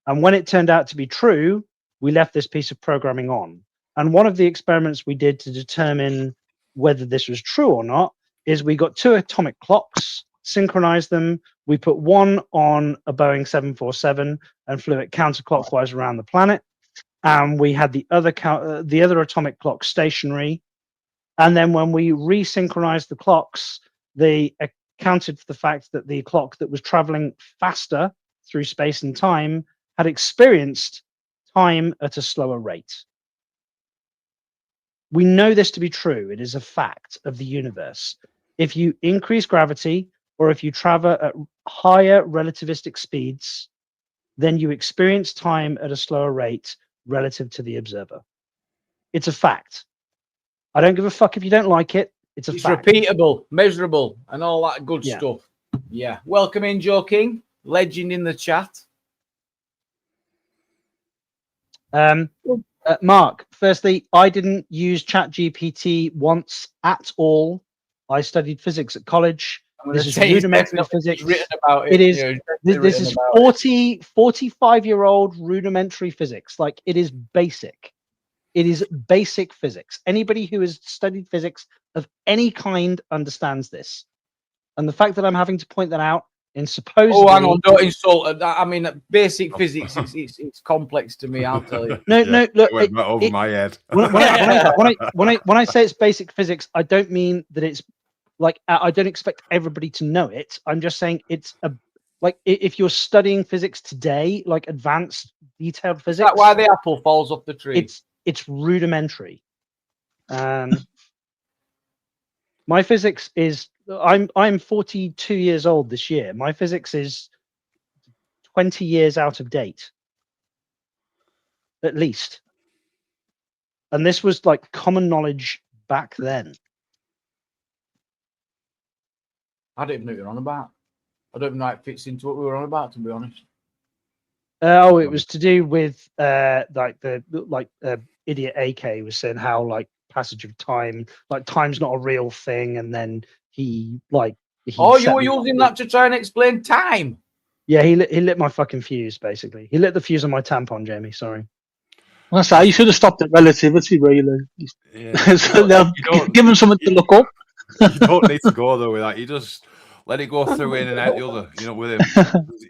And when it turned out to be true, we left this piece of programming on. And one of the experiments we did to determine whether this was true or not is we got 2 atomic clocks, synchronized them. We put one on a Boeing 747 and flew it counterclockwise around the planet. And we had the other atomic clock stationary. And then when we resynchronized the clocks, they accounted for the fact that the clock that was traveling faster through space and time had experienced time at a slower rate. We know this to be true. It is a fact of the universe. If you increase gravity or if you travel at higher relativistic speeds, then you experience time at a slower rate relative to the observer. It's a fact. I don't give a fuck if you don't like it. It's fact. Repeatable, measurable, and all that good stuff. Yeah. Welcome in, Joe King. Legend in the chat. Mark, firstly, I didn't use ChatGPT once at all. I studied physics at college. This is rudimentary physics. Written about it. It is. This is 45-year-old rudimentary physics. Like, it is basic. It is basic physics. Anybody who has studied physics of any kind understands this. And the fact that I'm having to point that out in supposedly... Oh, hang on, don't insult it. I mean, basic physics, it's complex to me, I'll tell you. No, look. It went over my head. When I say it's basic physics, I don't mean that it's like, I don't expect everybody to know it. I'm just saying it's like, if you're studying physics today, like advanced detailed physics... Is that why the apple falls off the tree? It's rudimentary. My physics is... I'm 42 years old this year. My physics is 20 years out of date, at least. And this was like common knowledge back then. I don't even know what you're on about. I don't even know how it fits into what we were on about, to be honest. It was to do with Idiot AK was saying how like passage of time, like time's not a real thing, and then he you were using that to try and explain time? Yeah, he lit my fucking fuse, basically. He lit the fuse on my tampon, Jamie. Sorry. Well, I say you should have stopped at relativity, really. Yeah. So give him something to look up. You don't need to go though with that. You just let it go through in and out the other. You know, with him,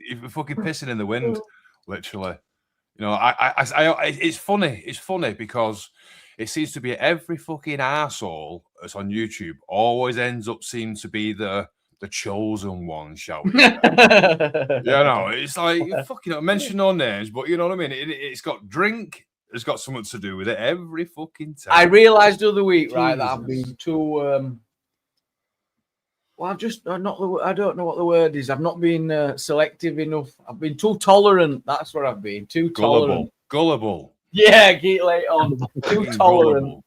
you're fucking pissing in the wind, literally. You know, it's funny. It's funny because it seems to be every fucking arsehole that's on YouTube always ends up seeming to be the chosen one, shall we? It's like, fucking mention no names, but you know what I mean? It's got drink, it's got something to do with it every fucking time. I realised the other week, right, that I've been too... I don't know what the word is. I've not been selective enough. I've been too tolerant. That's what I've been. Too tolerant. Gullible. Yeah, get late on. Too tolerant.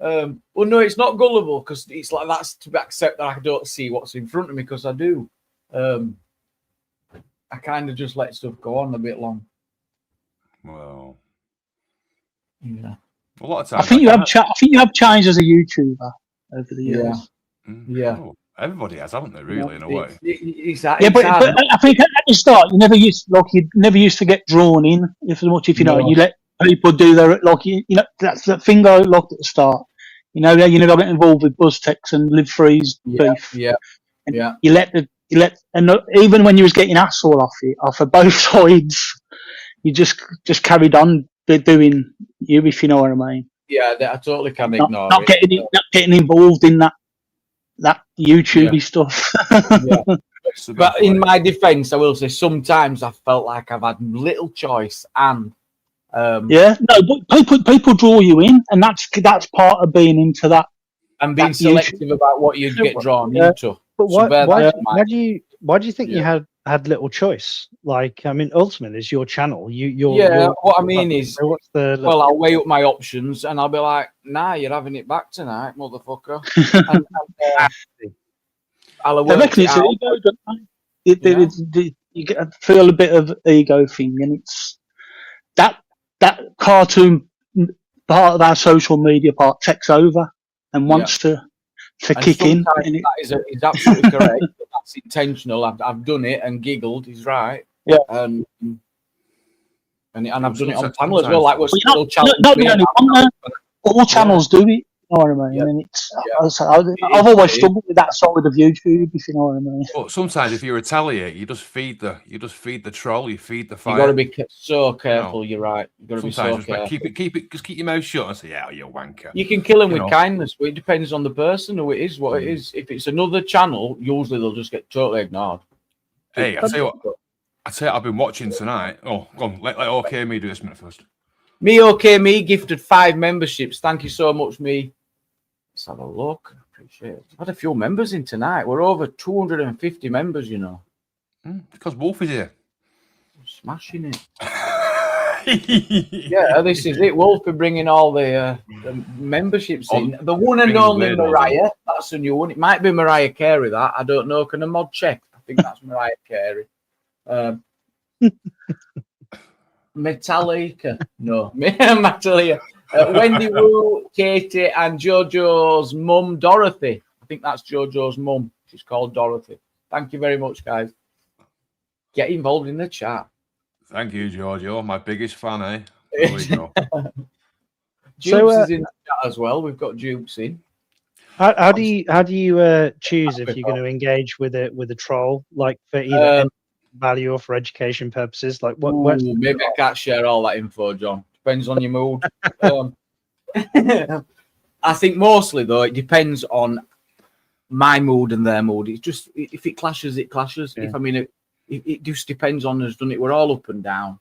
Well, no, it's not gullible because it's like that's to accept that I don't see what's in front of me because I do. I kind of just let stuff go on a bit long. Well, yeah. A lot of times. I think you have changed as a YouTuber over the years. Yeah. Oh, everybody has, haven't they? Really, in a way. But I think at the start you never used to get drawn in as much. If you know, you let people do their that's the thing I locked at the start. You never get involved with BuzzTex and Live Free's beef. Yeah. You let and even when you was getting asshole off of both sides, you just carried on doing you, if you know what I mean. Yeah, I totally can ignore not getting involved in that YouTube stuff. But in my defense, I will say sometimes I felt like I've had little choice and but people draw you in, and that's part of being into that and being selective about what you get drawn into. But why do you think you had little choice? Like, I mean, ultimately, it's your channel. What I mean is, I'll weigh up my options, and I'll be like, "Nah, you're having it back tonight, motherfucker." I'll work it out. You feel a bit of ego thing, and it's that cartoon part of our social media part takes over and wants to kick in. That is absolutely correct. That's intentional. I've done it and giggled. He's right. Yeah. And I've done it on panel as well. Like we're still challenging. Not the only one there. All channels do it. You know what I mean? And I've always struggled with that side of YouTube, if you know what I mean. But sometimes, if you retaliate, you just feed the troll. You feed the fire. You got to be so careful. You're right. You got to be so careful. Keep your mouth shut and say, "Yeah, you wanker." You can kill him with kindness, but it depends on the person who it is. What it is. If it's another channel, usually they'll just get totally ignored. Hey, I tell you what. I've been watching tonight. Oh, go on. Let OK Me do this minute first. Me OK Me gifted 5 memberships. Thank you so much, me. Let's have a look. Appreciate it. I've had a few members in tonight. We're over 250 members, you know. Because Wolf is here. Smashing it. Yeah, this is it. Wolf are bringing all the memberships in. The one and only Mariah. That's a new one. It might be Mariah Carey, that. I don't know. Can a mod check? I think that's Mariah Carey. Metallica. No. Metallica. Wendy Wu, Katie, and Jojo's mum, Dorothy. I think that's Jojo's mum. She's called Dorothy. Thank you very much, guys. Get involved in the chat. Thank you, Giorgio. My biggest fan, eh? There we go. Jukes is in the chat as well. We've got Jukes in. How do you choose if you're going to engage with a troll, like for either value or for education purposes? Like what? Maybe I can't share all that info, John. Depends on your mood. I think mostly though it depends on my mood and their mood. It's just if it clashes, it clashes. Yeah. It just depends on us, doesn't it? We're all up and down,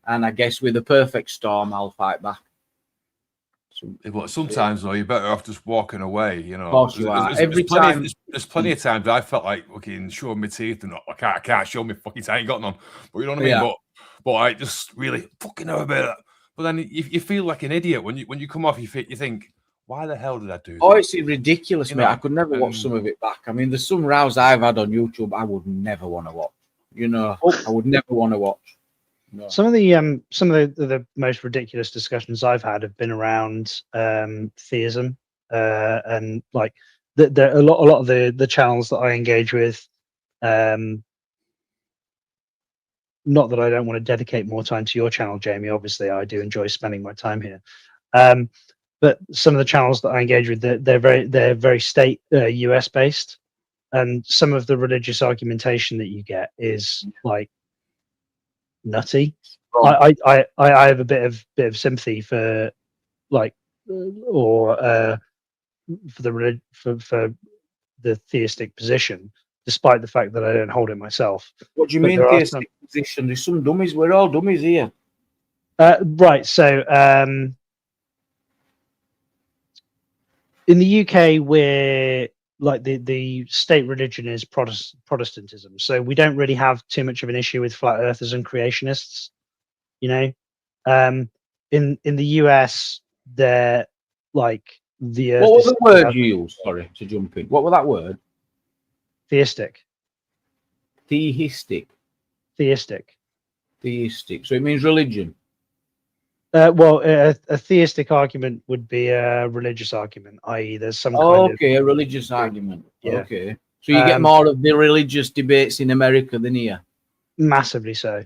and I guess with a perfect storm, I'll fight back. But sometimes though, you're better off just walking away. You know, of course you are. There's plenty of times I felt like fucking showing my teeth and I can't show me fucking teeth. I ain't got none. But you know what I mean. Yeah. But I just really fucking know about it. But then you feel like an idiot when you come off. You think, why the hell did I do that? Oh, it's ridiculous, mate. I could never watch some of it back. I mean, there's some rows I've had on YouTube I would never want to watch. You know, I would never want to watch. No. Some of the most ridiculous discussions I've had have been around theism and like a lot of the channels that I engage with. Not that I don't want to dedicate more time to your channel, Jamie. Obviously, I do enjoy spending my time here. But some of the channels that I engage with, they're very state US based, and some of the religious argumentation that you get is like nutty. I have a bit of sympathy for like for the theistic position, despite the fact that I don't hold it myself. What do you mean theistic position? There's some dummies. We're all dummies here. Right. So in the UK, we're like the state religion is Protestantism. So we don't really have too much of an issue with flat earthers and creationists. You know, in the US, they're like the earth. What was the word you used? Sorry to jump in. What was that word? Theistic. Theistic. Theistic. Theistic. So it means religion. Well, a theistic argument would be a religious argument, i.e., there's some kind of a religious argument. Yeah. Okay. So you get more of the religious debates in America than here. Massively so.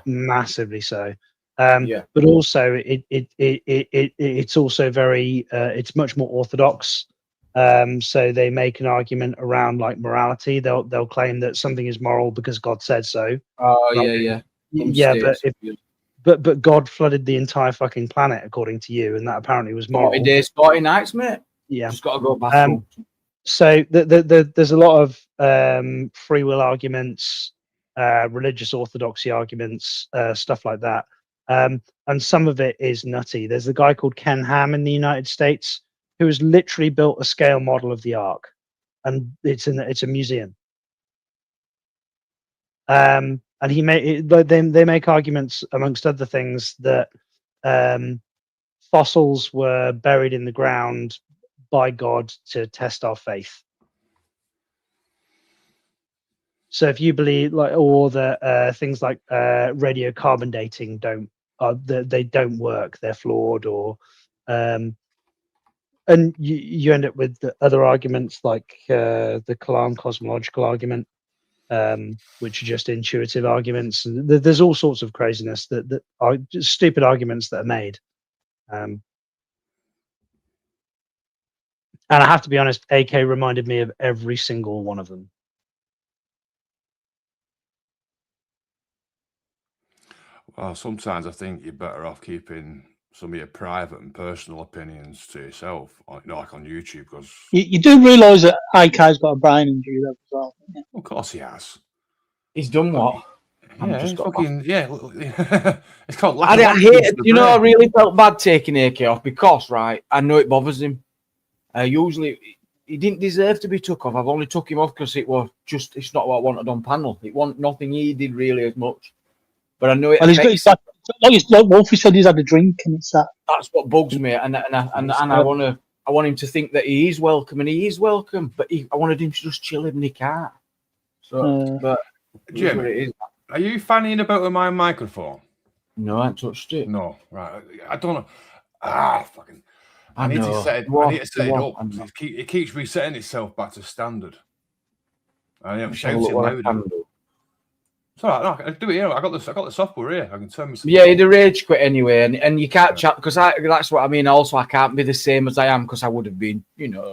Massively so. Yeah. But also it's also very it's much more orthodox. So they make an argument around like morality. They'll claim that something is moral because God said so. Oh yeah. But God flooded the entire fucking planet according to you, and that apparently was moral. 40 days, 40 nights, mate. Yeah. Just got to go back. So there's a lot of free will arguments, religious orthodoxy arguments, stuff like that. And some of it is nutty. There's a guy called Ken Ham in the United States who has literally built a scale model of the Ark, and it's a museum. And they make arguments, amongst other things, that fossils were buried in the ground by God to test our faith. So if you believe, or that things like radiocarbon dating they don't work, they're flawed, or And you end up with the other arguments like the Kalam cosmological argument, which are just intuitive arguments. And there's all sorts of craziness that are just stupid arguments that are made. And I have to be honest, AK reminded me of every single one of them. Well, sometimes I think you're better off keeping some of your private and personal opinions to yourself, like on YouTube, because you do realise that AK's got a brain injury as well. Yeah. Of course he has. He's done what? Yeah, he's fucking, yeah. It's called. I hate it. You know, I really felt bad taking AK off because, right, I know it bothers him. Usually, he didn't deserve to be took off. I've only took him off because it's not what I wanted on panel. It wasn't nothing he did really as much. But I know it. Like Wolfie said, he's had a drink, and it's that. That's what bugs me, and I want him to think that he is welcome, and he is welcome. But I wanted him to just chill in the car. So, but Jim, it is. Are you fannying about with my microphone? No, I haven't touched it. No, right. I don't know. Fucking. I need to set it up. It keeps resetting itself back to standard. I am shouting louder. It's all right. No, I can do it here. I got the software here. I can turn myself. Yeah, he'd rage quit anyway, and you can't chat because that's what I mean. Also, I can't be the same as I am because I would have been,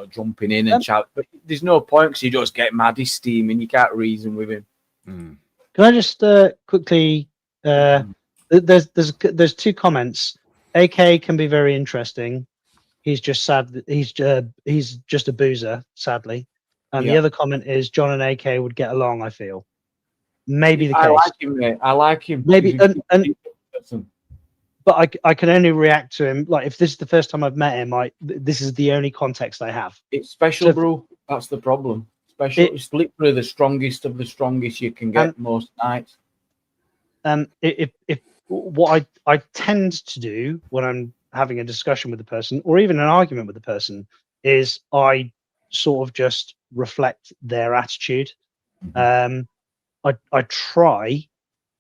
jumping in and shout. But there's no point because you just get mad. He's steaming. You can't reason with him. Can I just quickly? There's two comments. AK can be very interesting. He's just sad that he's just a boozer, sadly. And the other comment is John and AK would get along. I feel. Maybe the case. I like him, mate. I like him. Maybe, but I can only react to him like if this is the first time I've met him. This is the only context I have. It's special, bro. That's the problem. Special. It's literally the strongest of the strongest you can get most nights. If what I tend to do when I'm having a discussion with the person or even an argument with the person is I sort of just reflect their attitude. I try,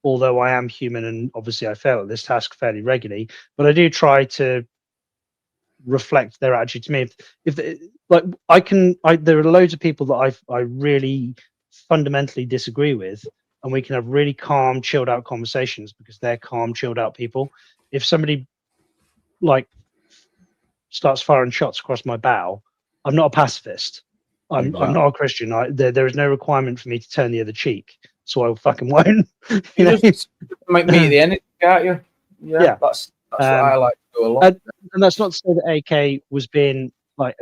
although I am human and obviously I fail at this task fairly regularly, but I do try to reflect their attitude to me. If there are loads of people that I really fundamentally disagree with, and we can have really calm, chilled out conversations because they're calm, chilled out people. If somebody starts firing shots across my bow, I'm not a pacifist. I'm not a Christian. There is no requirement for me to turn the other cheek. So I fucking won't. You just make me the enemy, can't you? Yeah. That's what I like to do a lot. And that's not to say that AK was being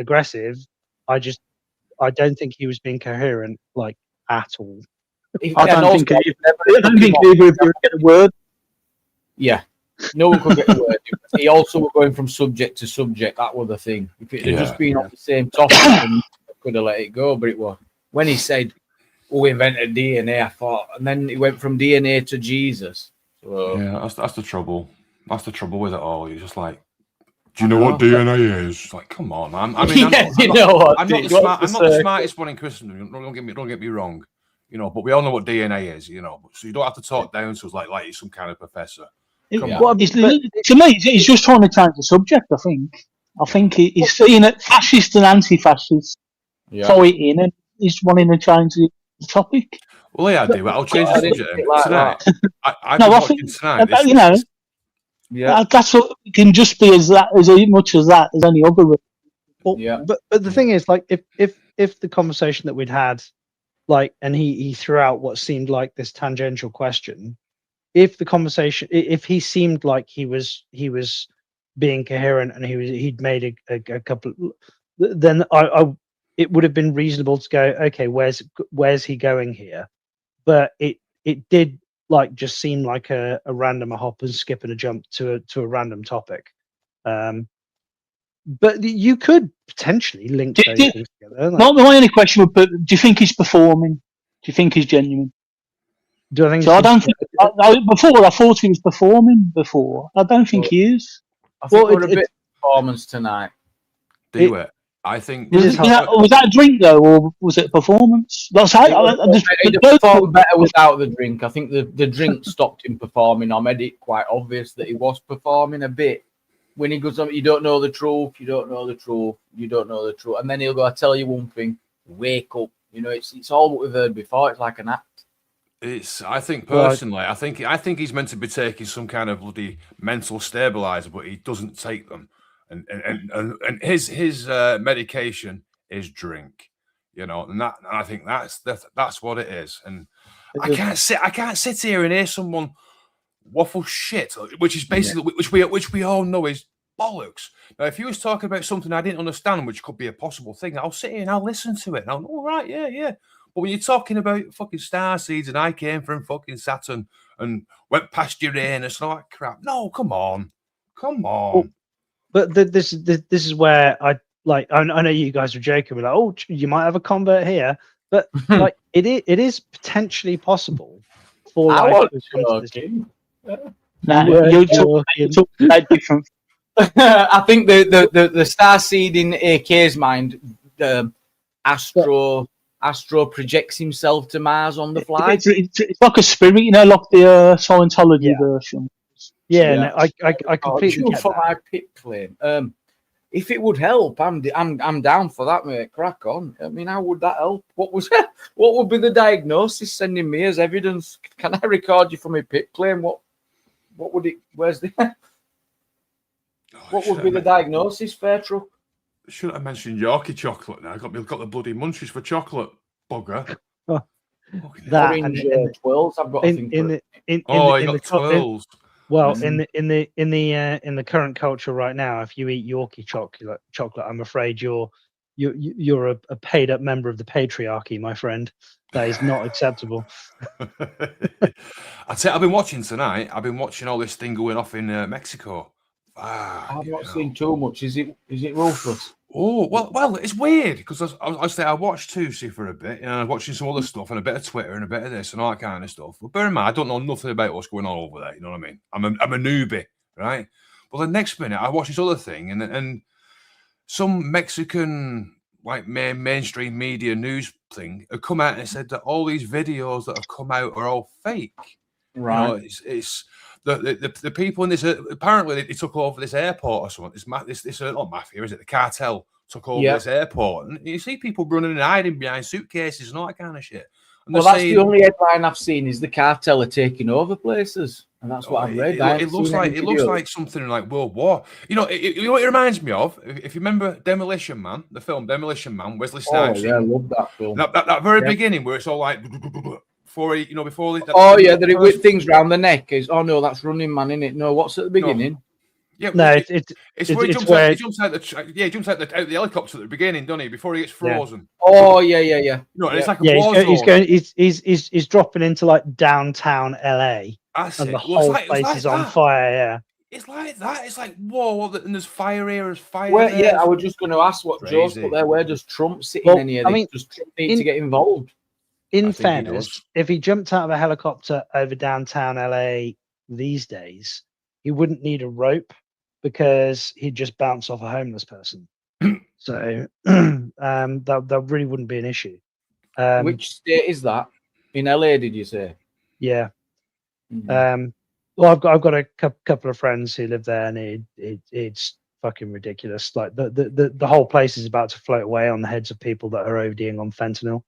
aggressive. I don't think he was being coherent at all. I don't think either of you get a word. Yeah. No one could get a word. He also was going from subject to subject. That was the thing. If it had just been on the same topic, I could have let it go. But it was when he said, we invented DNA, I thought, and then he went from DNA to Jesus. So, yeah, that's the trouble. That's the trouble with it all. You're just like, do you know what DNA is? It's like, come on, man. I mean, I'm not the smartest one in Christendom. Don't get me wrong. But we all know what DNA is. So you don't have to talk down to us like he's some kind of professor. To me, he's just trying to change the subject. I think he's seeing it fascist and anti-fascist fighting, and he's wanting to change the topic. Well, yeah, I do. I'll change the subject tonight. I think tonight. That's what it can just be as much as that as any other. But the thing is, if the conversation that we'd had, and he threw out what seemed like this tangential question, if he seemed like he was being coherent and he'd made a couple, then it would have been reasonable to go, okay, where's he going here? But it did just seem like a random hop and skip and a jump to a random topic. But you could potentially link those things together. Not the only question, but do you think he's performing? Do you think he's genuine? Do I think? So I don't think. Before I thought he was performing. Before I don't think he is. I think we're a bit performance tonight. Do it. I think was that a drink though, or was it a performance? That's how he performed better without the drink. I think the drink stopped him performing. I made it quite obvious that he was performing a bit, when he goes on, you don't know the truth, you don't know the truth, you don't know the truth, and then he'll go, I tell you one thing, wake up. You know, it's all what we've heard before. It's like an act. I think personally, I think he's meant to be taking some kind of bloody mental stabilizer, but he doesn't take them. And his medication is drink, you know, and I think that's what it is. And I can't sit here and hear someone waffle shit, which is basically which we all know is bollocks. Now, if you was talking about something I didn't understand, which could be a possible thing, I'll sit here and I'll listen to it. And I'll, all right, yeah. But when you're talking about fucking star seeds and I came from fucking Saturn and went past Uranus and all that crap, no, come on. But this is where I know you guys are joking. We're like, oh, you might have a convert here, but like it is potentially possible for life to come to this. You're talking about different. I think the star seed in AK's mind, Astro projects himself to Mars on the fly. It's like a spirit, you know, like the Scientology version. Yeah, no, I completely get for that. my pit claim. If it would help, I'm down for that, mate. Crack on. I mean, how would that help? What would be the diagnosis? Sending me as evidence? Can I record you for my pit claim? What would it? Where's the? What would be the diagnosis, Fairtruck? Shouldn't have mentioned Yorkie chocolate now. Got the bloody munchies for chocolate, bugger. Orange twirls. I've got got twirls. Well, in the current culture right now, if you eat Yorkie chocolate, I'm afraid you're a paid up member of the patriarchy, my friend. That is not acceptable. I'd say I've been watching tonight. I've been watching all this thing going off in Mexico. I've not seen too much. Is it ruthless? Oh well, it's weird because I watched Tusi for a bit, and I'm watching some other stuff and a bit of Twitter and a bit of this and all that kind of stuff. But bear in mind, I don't know nothing about what's going on over there. You know what I mean? I'm a newbie, right? But the next minute, I watched this other thing, and some Mexican like mainstream media news thing had come out and said that all these videos that have come out are all fake. Right? You know, it's the people in this apparently they took over this airport or something. This not mafia, is it? The cartel took over this airport, and you see people running and hiding behind suitcases and all that kind of shit. And well, that's the only headline I've seen is the cartel are taking over places, and that's what I've read. It looks like something like World War. You know, you know what it reminds me of? If you remember Demolition Man, the film Demolition Man, Wesley Snipes. Oh yeah, I love that film. That very beginning where it's all like. Before it with things round the neck is. Oh no, that's Running Man, isn't it? No, what's at the beginning? Yeah, no, it's where he jumps out the helicopter at the beginning, doesn't he? Before he gets frozen. Yeah. Oh yeah. No, it's like a war zone. He's dropping into like downtown LA, and the whole place is on fire. Yeah, it's like that. It's like whoa, and there's fire here, there's fire. Well, yeah, I was just going to ask what Joe's put there. Where does Trump sit in any of this? I mean, does Trump need to get involved? In fairness, if he jumped out of a helicopter over downtown LA these days, he wouldn't need a rope because he'd just bounce off a homeless person. So that really wouldn't be an issue. Which state is that? In LA, did you say? Yeah. Mm-hmm. Well, I've got a couple of friends who live there, and it's fucking ridiculous. Like the whole place is about to float away on the heads of people that are ODing on fentanyl.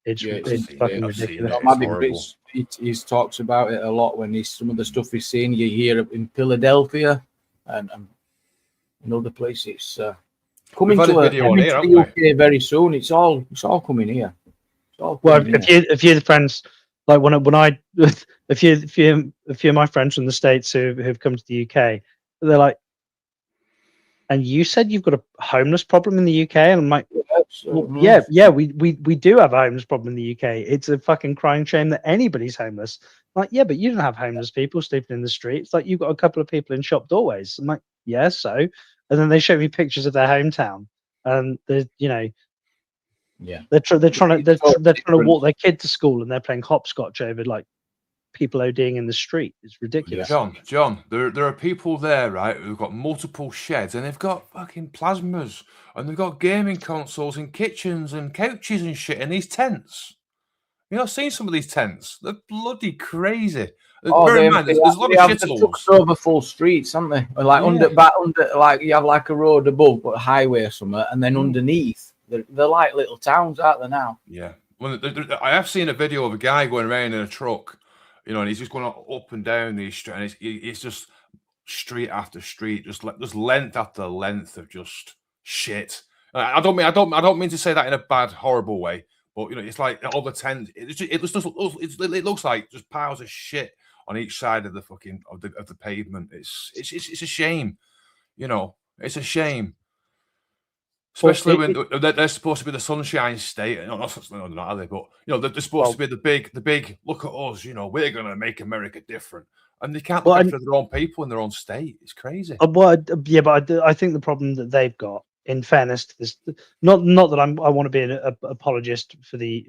It's fucking ridiculous. He talks about it a lot when some of the stuff he's seeing. You hear in Philadelphia and other places. Coming to the UK very soon. It's all coming here. If you're the friends, like when I a few of my friends from the States who've come to the UK, they're like, and you said you've got a homeless problem in the UK, and I'm like, we do have a homeless problem in the UK. It's a fucking crying shame that anybody's homeless. I'm like, yeah, but you don't have homeless people sleeping in the streets. Like, you've got a couple of people in shop doorways. I'm like, yeah, so. And then they show me pictures of their hometown, and they're trying to walk their kid to school, and they're playing hopscotch over like people ODing in the street. It's ridiculous. John, there are people there, right, who've got multiple sheds, and they've got fucking plasmas, and they've got gaming consoles and kitchens and couches and shit in these tents. You know, I've seen some of these tents. They're bloody crazy. Bear in mind, there's a lot of shitholes over full streets, aren't they? Or like under, like you have like a road above, but a highway or something, and then underneath, they're like little towns, aren't they now? Yeah. Well, I have seen a video of a guy going around in a truck, you know, and he's just going up and down these streets, and it's just street after street, just length after length of just shit. I don't mean to say that in a bad, horrible way, but you know, it's like all the tents. It looks like just piles of shit on each side of the fucking of the pavement. It's a shame, you know. It's a shame, especially when they're supposed to be the Sunshine State. No, not are they? But you know, they're supposed to be the big. Look at us, you know, we're gonna make America different. And they can't look after their own people in their own state. It's crazy. But I think the problem that they've got, in fairness to this, not that I want to be an apologist for the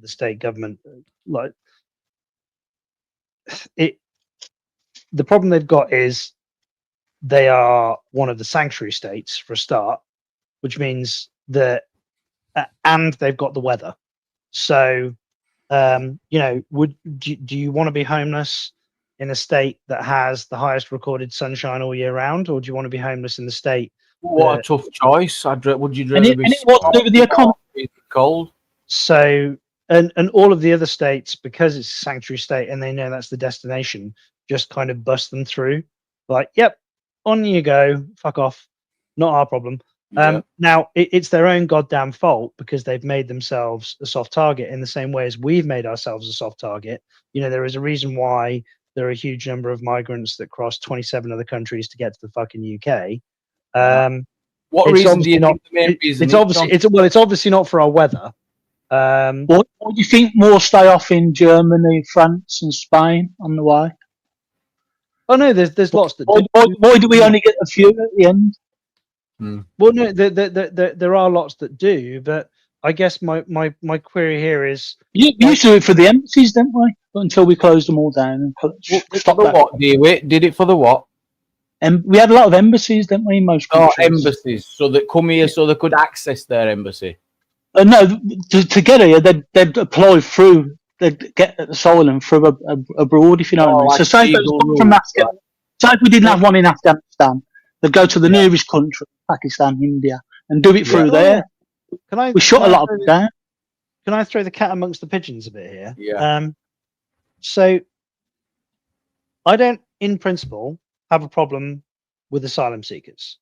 state government, like it. The problem they've got is they are one of the sanctuary states for a start, which means that, and they've got the weather. So, you know, do you want to be homeless in a state that has the highest recorded sunshine all year round, or do you want to be homeless in the state? What a tough choice. Would you rather be what to do with the economy? Cold? So, and all of the other states, because it's a sanctuary state and they know that's the destination, just kind of bust them through. Like, yep, on you go, fuck off, not our problem. Now, it's their own goddamn fault because they've made themselves a soft target in the same way as we've made ourselves a soft target. You know, there is a reason why there are a huge number of migrants that cross 27 other countries to get to the fucking UK. What reason do you think the main reason? It's obviously not for our weather. What do you think more stay off in Germany, France, and Spain on the way? Oh no, there's lots that. Why do we only get a few at the end? Well, no, there are lots that do, but I guess my query here is you used to do it for the embassies, didn't we? Until we closed them all down and stopped that. What did it for the what? And we had a lot of embassies, didn't we? In most countries. Embassies, so that come here, so they could access their embassy. No, to get here, they'd apply through. They'd get asylum through abroad, if you know what I mean. Like so say if we didn't have one in Afghanistan, they'd go to the nearest country, Pakistan, India, and do it through there. We shut a lot of them down. Can I throw the cat amongst the pigeons a bit here? Yeah. So I don't, in principle, have a problem with asylum seekers.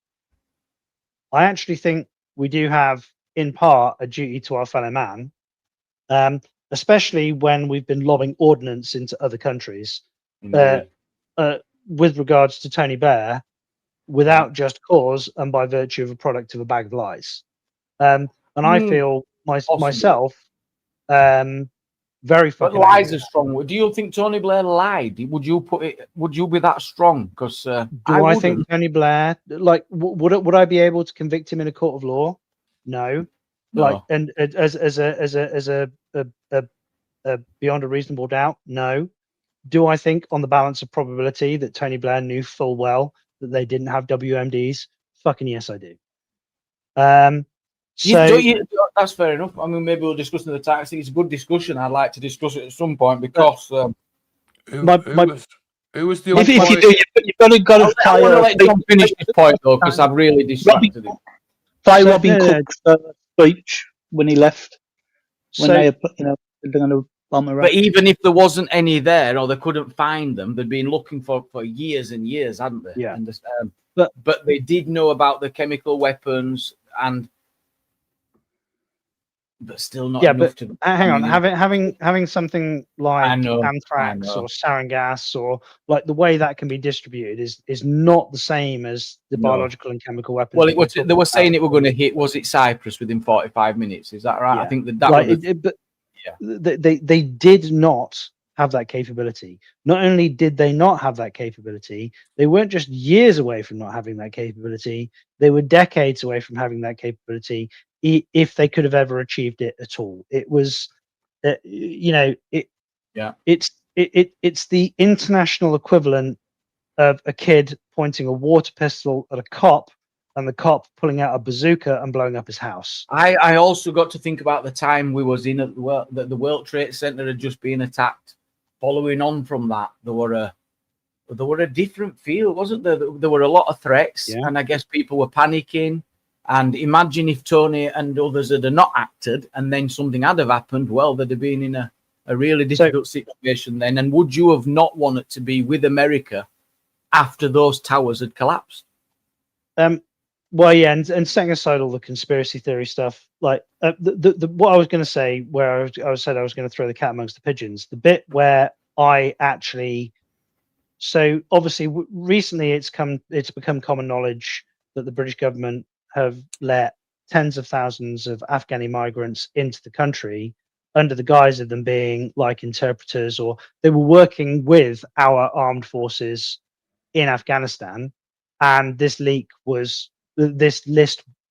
I actually think we do have, in part, a duty to our fellow man, especially when we've been lobbing ordnance into other countries with regards to Tony Blair, without just cause and by virtue of a product of a bag of lies. And I feel myself very fucking. But lies are strong. Do you think Tony Blair lied? Would you be that strong? Because I think Tony Blair, like, would I be able to convict him in a court of law? No. Like, and as a beyond a reasonable doubt, no. Do I think on the balance of probability that Tony Blair knew full well that they didn't have WMDs? Fucking yes, I do. That's fair enough. I mean, maybe we'll discuss the tax. I think it's a good discussion. I'd like to discuss it at some point because who was the? If you do, you've got to. I want to let John finish this point though, because I've really distracted him. Play Robin Cook's speech when he left. When they, they're going to bomb Iraq. But even if there wasn't any there, or they couldn't find them, they'd been looking for years and years, hadn't they? Yeah. But they did know about the chemical weapons but still not enough to. Hang on, having something like anthrax or sarin gas, or like the way that can be distributed is not the same as the biological and chemical weapons. Well, they were saying it were going to hit. Was it Cyprus within 45 minutes? Is that right? Yeah. I think they did not have that capability. Not only did they not have that capability, they weren't just years away from not having that capability. They were decades away from having that capability, if they could have ever achieved it at all. It was, it's the international equivalent of a kid pointing a water pistol at a cop and the cop pulling out a bazooka and blowing up his house. I also got to think about the time we was in at the World Trade Center had just been attacked following on from that, there were a different feel, wasn't there? There were a lot of threats, and I guess people were panicking. And imagine if Tony and others had not acted, and then something had have happened. Well, they'd have been in a really difficult situation then. And would you have not wanted to be with America after those towers had collapsed? Well, yeah, and setting aside all the conspiracy theory stuff, like what I was going to say, where I said I was going to throw the cat amongst the pigeons, the bit where I actually, so obviously recently it's become common knowledge that the British government have let tens of thousands of Afghani migrants into the country under the guise of them being like interpreters, or they were working with our armed forces in Afghanistan. And this list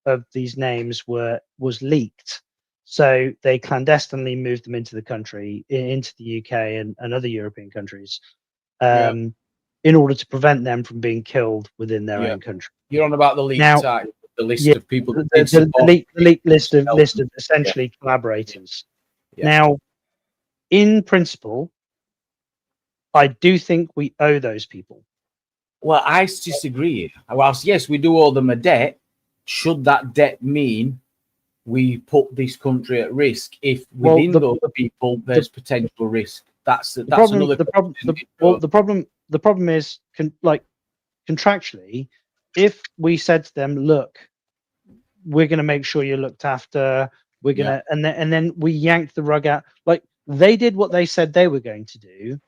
of these names was leaked. So they clandestinely moved them into the country, into the UK and other European countries, in order to prevent them from being killed within their own country. You're on about the leaked type. The list of people, the leaked list of essentially collaborators. Now, in principle, I do think we owe those people. Well, I disagree. Whilst yes, we do owe them a debt, should that debt mean we put this country at risk if within those people there's potential risk? That's another. The problem is contractually. If we said to them, look, we're going to make sure you're looked after, we're going to, and then we yanked the rug out, like they did what they said they were going to do.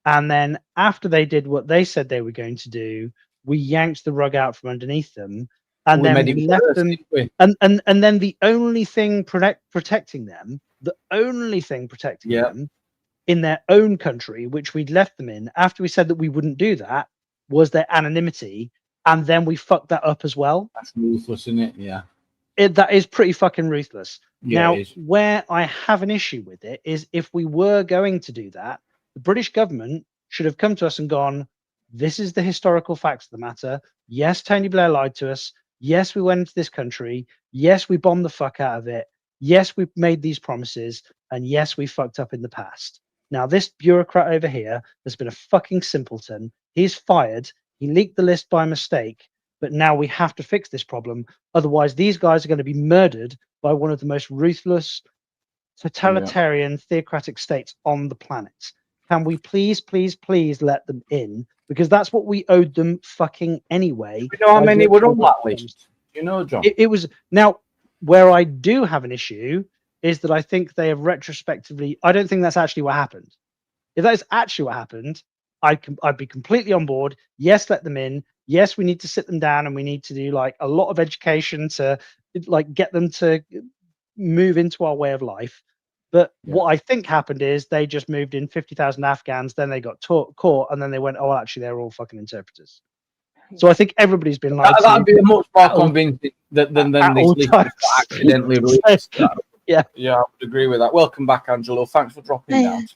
And then after they did what they said they were going to do, we yanked the rug out from underneath them. And then we left them, and then the only thing protecting them, them in their own country, which we'd left them in after we said that we wouldn't do that, was their anonymity. And then we fucked that up as well. That's ruthless, isn't it? Yeah. That is pretty fucking ruthless. Yeah, now, where I have an issue with it is if we were going to do that, the British government should have come to us and gone, this is the historical facts of the matter. Yes, Tony Blair lied to us. Yes, we went into this country. Yes, we bombed the fuck out of it. Yes, we made these promises. And yes, we fucked up in the past. Now, this bureaucrat over here has been a fucking simpleton. He's fired. He leaked the list by mistake, but now we have to fix this problem. Otherwise, these guys are going to be murdered by one of the most ruthless, totalitarian, theocratic states on the planet. Can we please, please, please let them in? Because that's what we owed them fucking anyway. You know how many were on that list? You know, John? It was... Now, where I do have an issue is that I think they have retrospectively... I don't think that's actually what happened. If that is actually what happened, I'd be completely on board. Yes, let them in. Yes, we need to sit them down and we need to do like a lot of education to like get them to move into our way of life. But what I think happened is they just moved in 50,000 Afghans, then they got caught, and then they went, oh, well, actually, they're all fucking interpreters. So I think everybody's been like... That'd be much more convincing than this list accidentally released. Yeah, I would agree with that. Welcome back, Angelo. Thanks for dropping down.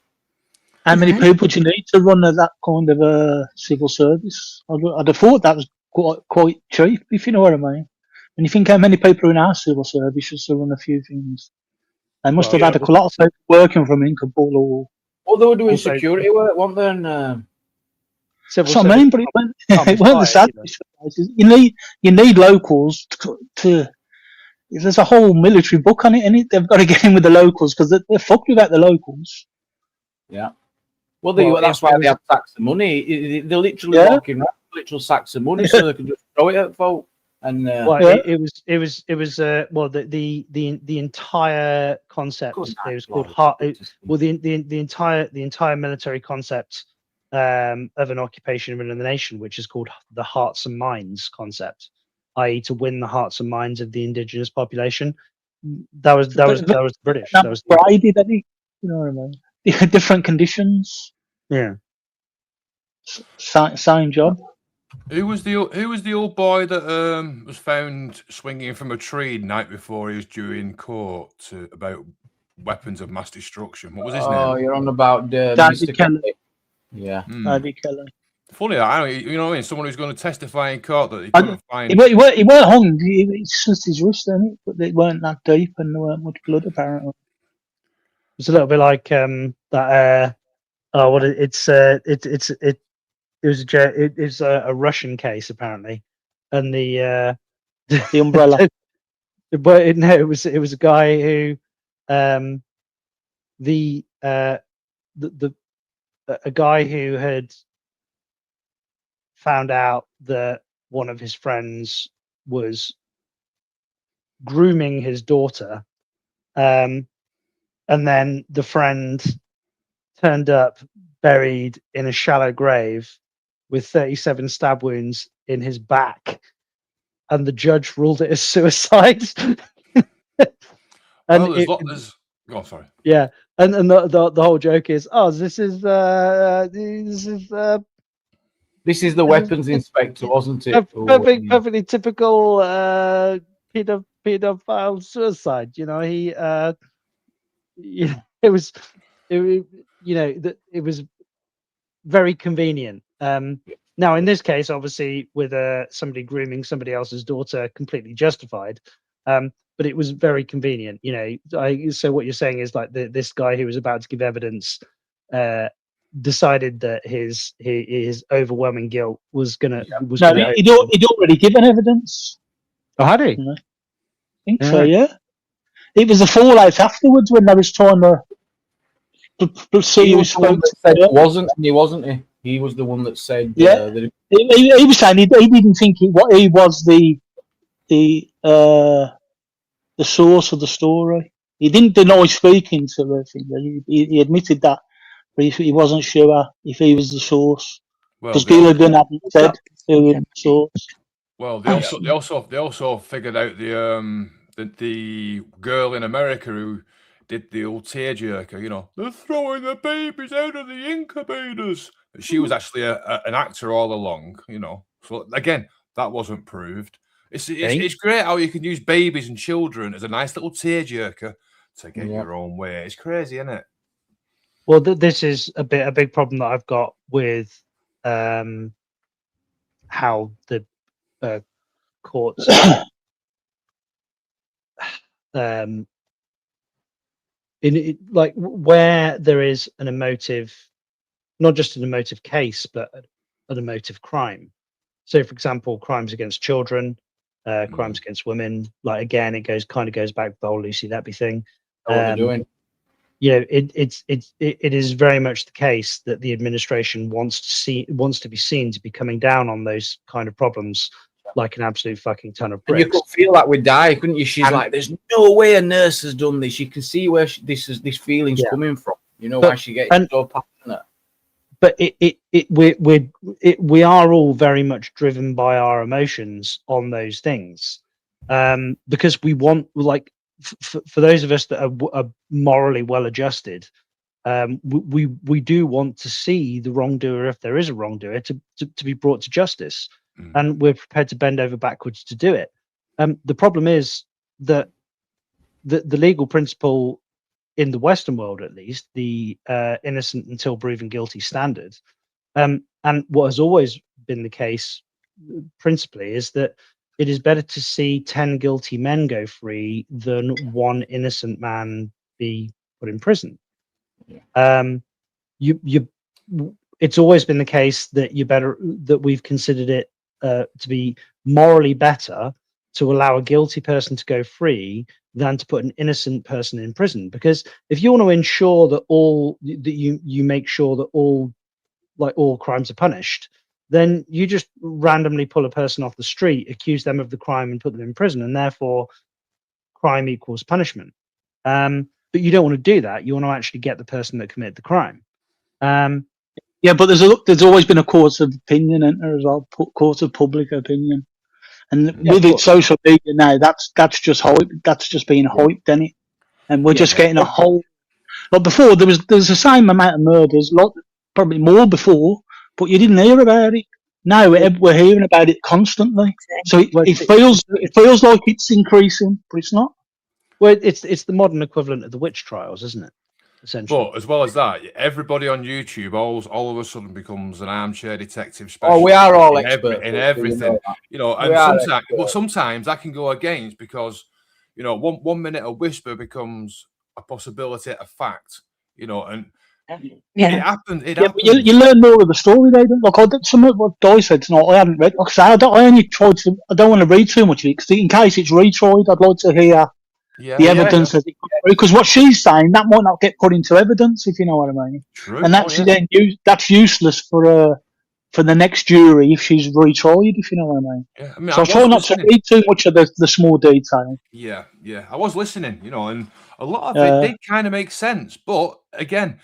How many people do you need to run that kind of a civil service? I'd have thought that was quite cheap, if you know what I mean. When you think how many people are in our civil service just to run a few things, they must have had a lot of people working from in Kabul. Well, they were doing security work, weren't they? And, civil service. I mean, but it weren't the sadness. You need locals to. There's a whole military book on it, and they've got to get in with the locals because they're fucked without the locals. Yeah. Well, that's why they have sacks of money. They're literally walking around with literal sacks of money so they can just throw it at folk. And it was the entire concept. It was called the entire military concept of an occupation within the nation, which is called the hearts and minds concept, i.e., to win the hearts and minds of the indigenous population. That was the British. That was you know what I mean? Different conditions. Yeah. Same job. Who was the old boy that was found swinging from a tree the night before he was due in court about weapons of mass destruction? What was his name? Oh, you're on about Mr. Kelly. Yeah. David Kelly. Funny, I don't. You know what I mean? Someone who's going to testify in court that he couldn't find. He weren't hung. It's just his wrist, isn't it? But they weren't that deep, and there weren't much blood apparently. It's a little bit like that Oh, well, it was a Russian case apparently, and the umbrella. But no, it was a guy who, a guy who had found out that one of his friends was grooming his daughter, and then the friend turned up buried in a shallow grave with 37 stab wounds in his back, and the judge ruled it as suicide. And go on, sorry. Yeah, and the whole joke is, this is the weapons inspector, wasn't it? Perfectly typical pedophile suicide. You know, it was very convenient. Now, in this case, obviously, with somebody grooming somebody else's daughter, completely justified. But it was very convenient, so what you're saying is like this guy who was about to give evidence decided that his overwhelming guilt was gonna. He'd already given evidence. Oh, had he? I think so. Yeah. It was a fallout afterwards when they was trying to see who spoke. Wasn't he? He was the one that said. Yeah. He was saying he didn't think he was the source of the story. He didn't deny speaking to her. He admitted that, but he wasn't sure if he was the source because Gilligan hadn't said who was the source. Well, they also figured out the girl in America who did the old tearjerker. They're throwing the babies out of the incubators. She was actually an actor all along. So again, that wasn't proved. It's great how you can use babies and children as a nice little tearjerker to get your own way. It's crazy, isn't it? Well, this is a big problem that I've got with how the courts where there is an emotive, not just an emotive case, but an emotive crime. So, for example, crimes against children. Crimes against women, again, it goes back to the whole Lucy Letby thing. Doing. It is very much the case that the administration wants to be seen to be coming down on those kind of problems like an absolute fucking ton of bricks. And you could feel that with Di, couldn't you? She's like, "There's no way a nurse has done this." You can see where this feeling's coming from. Why she gets so passionate. But we are all very much driven by our emotions on those things, because we want, for those of us that are morally well adjusted, we do want to see the wrongdoer, if there is a wrongdoer, to be brought to justice, and we're prepared to bend over backwards to do it. The problem is that the legal principle in the Western world, at least, the innocent until proven guilty standard, and what has always been the case principally is that it is better to see 10 guilty men go free than one innocent man be put in prison. It's always been the case that we've considered it to be morally better to allow a guilty person to go free than to put an innocent person in prison. Because if you want to ensure that you make sure that all crimes are punished, then you just randomly pull a person off the street, accuse them of the crime, and put them in prison, and therefore crime equals punishment. But you don't want to do that. You want to actually get the person that committed the crime. Yeah, but there's always been a court of opinion, and there as well, court of public opinion. And with it, social media now, that's just hype. That's just being hyped, isn't it? And we're just getting a whole. Like before, there was the same amount of murders, probably more before, but you didn't hear about it. Now we're hearing about it constantly. So it feels like it's increasing, but it's not. Well, it's the modern equivalent of the witch trials, isn't it? Essentially. But as well as that, everybody on YouTube all of a sudden becomes an armchair detective specialist. Oh, we are all experts in everything, and sometimes that can go against, because 1 minute a whisper becomes a possibility, a fact, and Yeah. It happened. It Yeah, happened. but you learn more of the story, they don't. Like some of what Di said tonight, I hadn't read. Like I say, I only tried to. I don't want to read too much of it because in case it's retried, I'd like to hear the evidence as it comes through. Because what she's saying, that might not get put into evidence, if you know what I mean. True. And that's that's useless for the next jury if she's retried, if you know what I mean. Yeah, I mean, So I try not to read too much of the small detail. Yeah, yeah. I was listening, and a lot of it did kind of make sense, but again,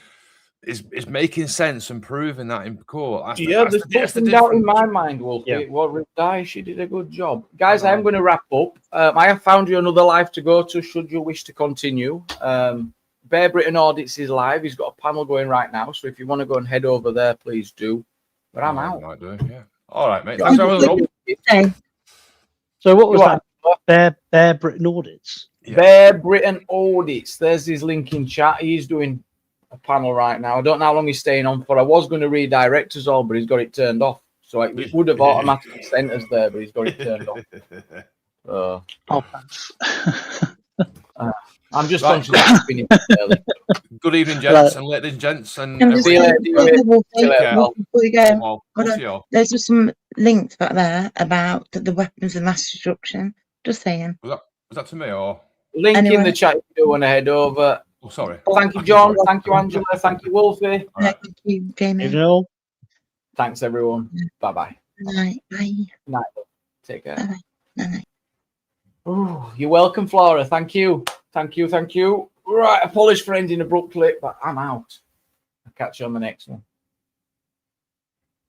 it's making sense and proving that in court. There's the doubt in my mind, Wolfie. Yeah. Well, Di, she did a good job. Guys, I am going to wrap up. I have found you another live to go to should you wish to continue. Bear Britain Audits is live. He's got a panel going right now, so if you want to go and head over there, please do. But I'm out. Might do, yeah. All right, mate. Thanks for having. So what was that? Bear Britain Audits? Yeah. Bear Britain Audits. There's his link in chat. He's doing a panel right now. I don't know how long he's staying on for. I was going to redirect us all, but he's got it turned off. So it would have automatically sent us there, but he's got it turned off. Thanks. I'm just conscious of spinning early. Good evening, gents and ladies and gents. And there's just some links back there about the weapons of mass destruction. Just saying. Was that to me or? Link in the chat if you do want to head over. Oh, sorry. Thank you, John. Thank you, Angela. Thank you, Wolfie. Thank you, Jamie. Thanks, everyone. Bye-bye. Good night. Bye. Night. Take care. Bye-bye. Night. Oh, you're welcome, Flora. Thank you. Thank you. Right, apologies for ending abruptly, but I'm out. I'll catch you on the next one.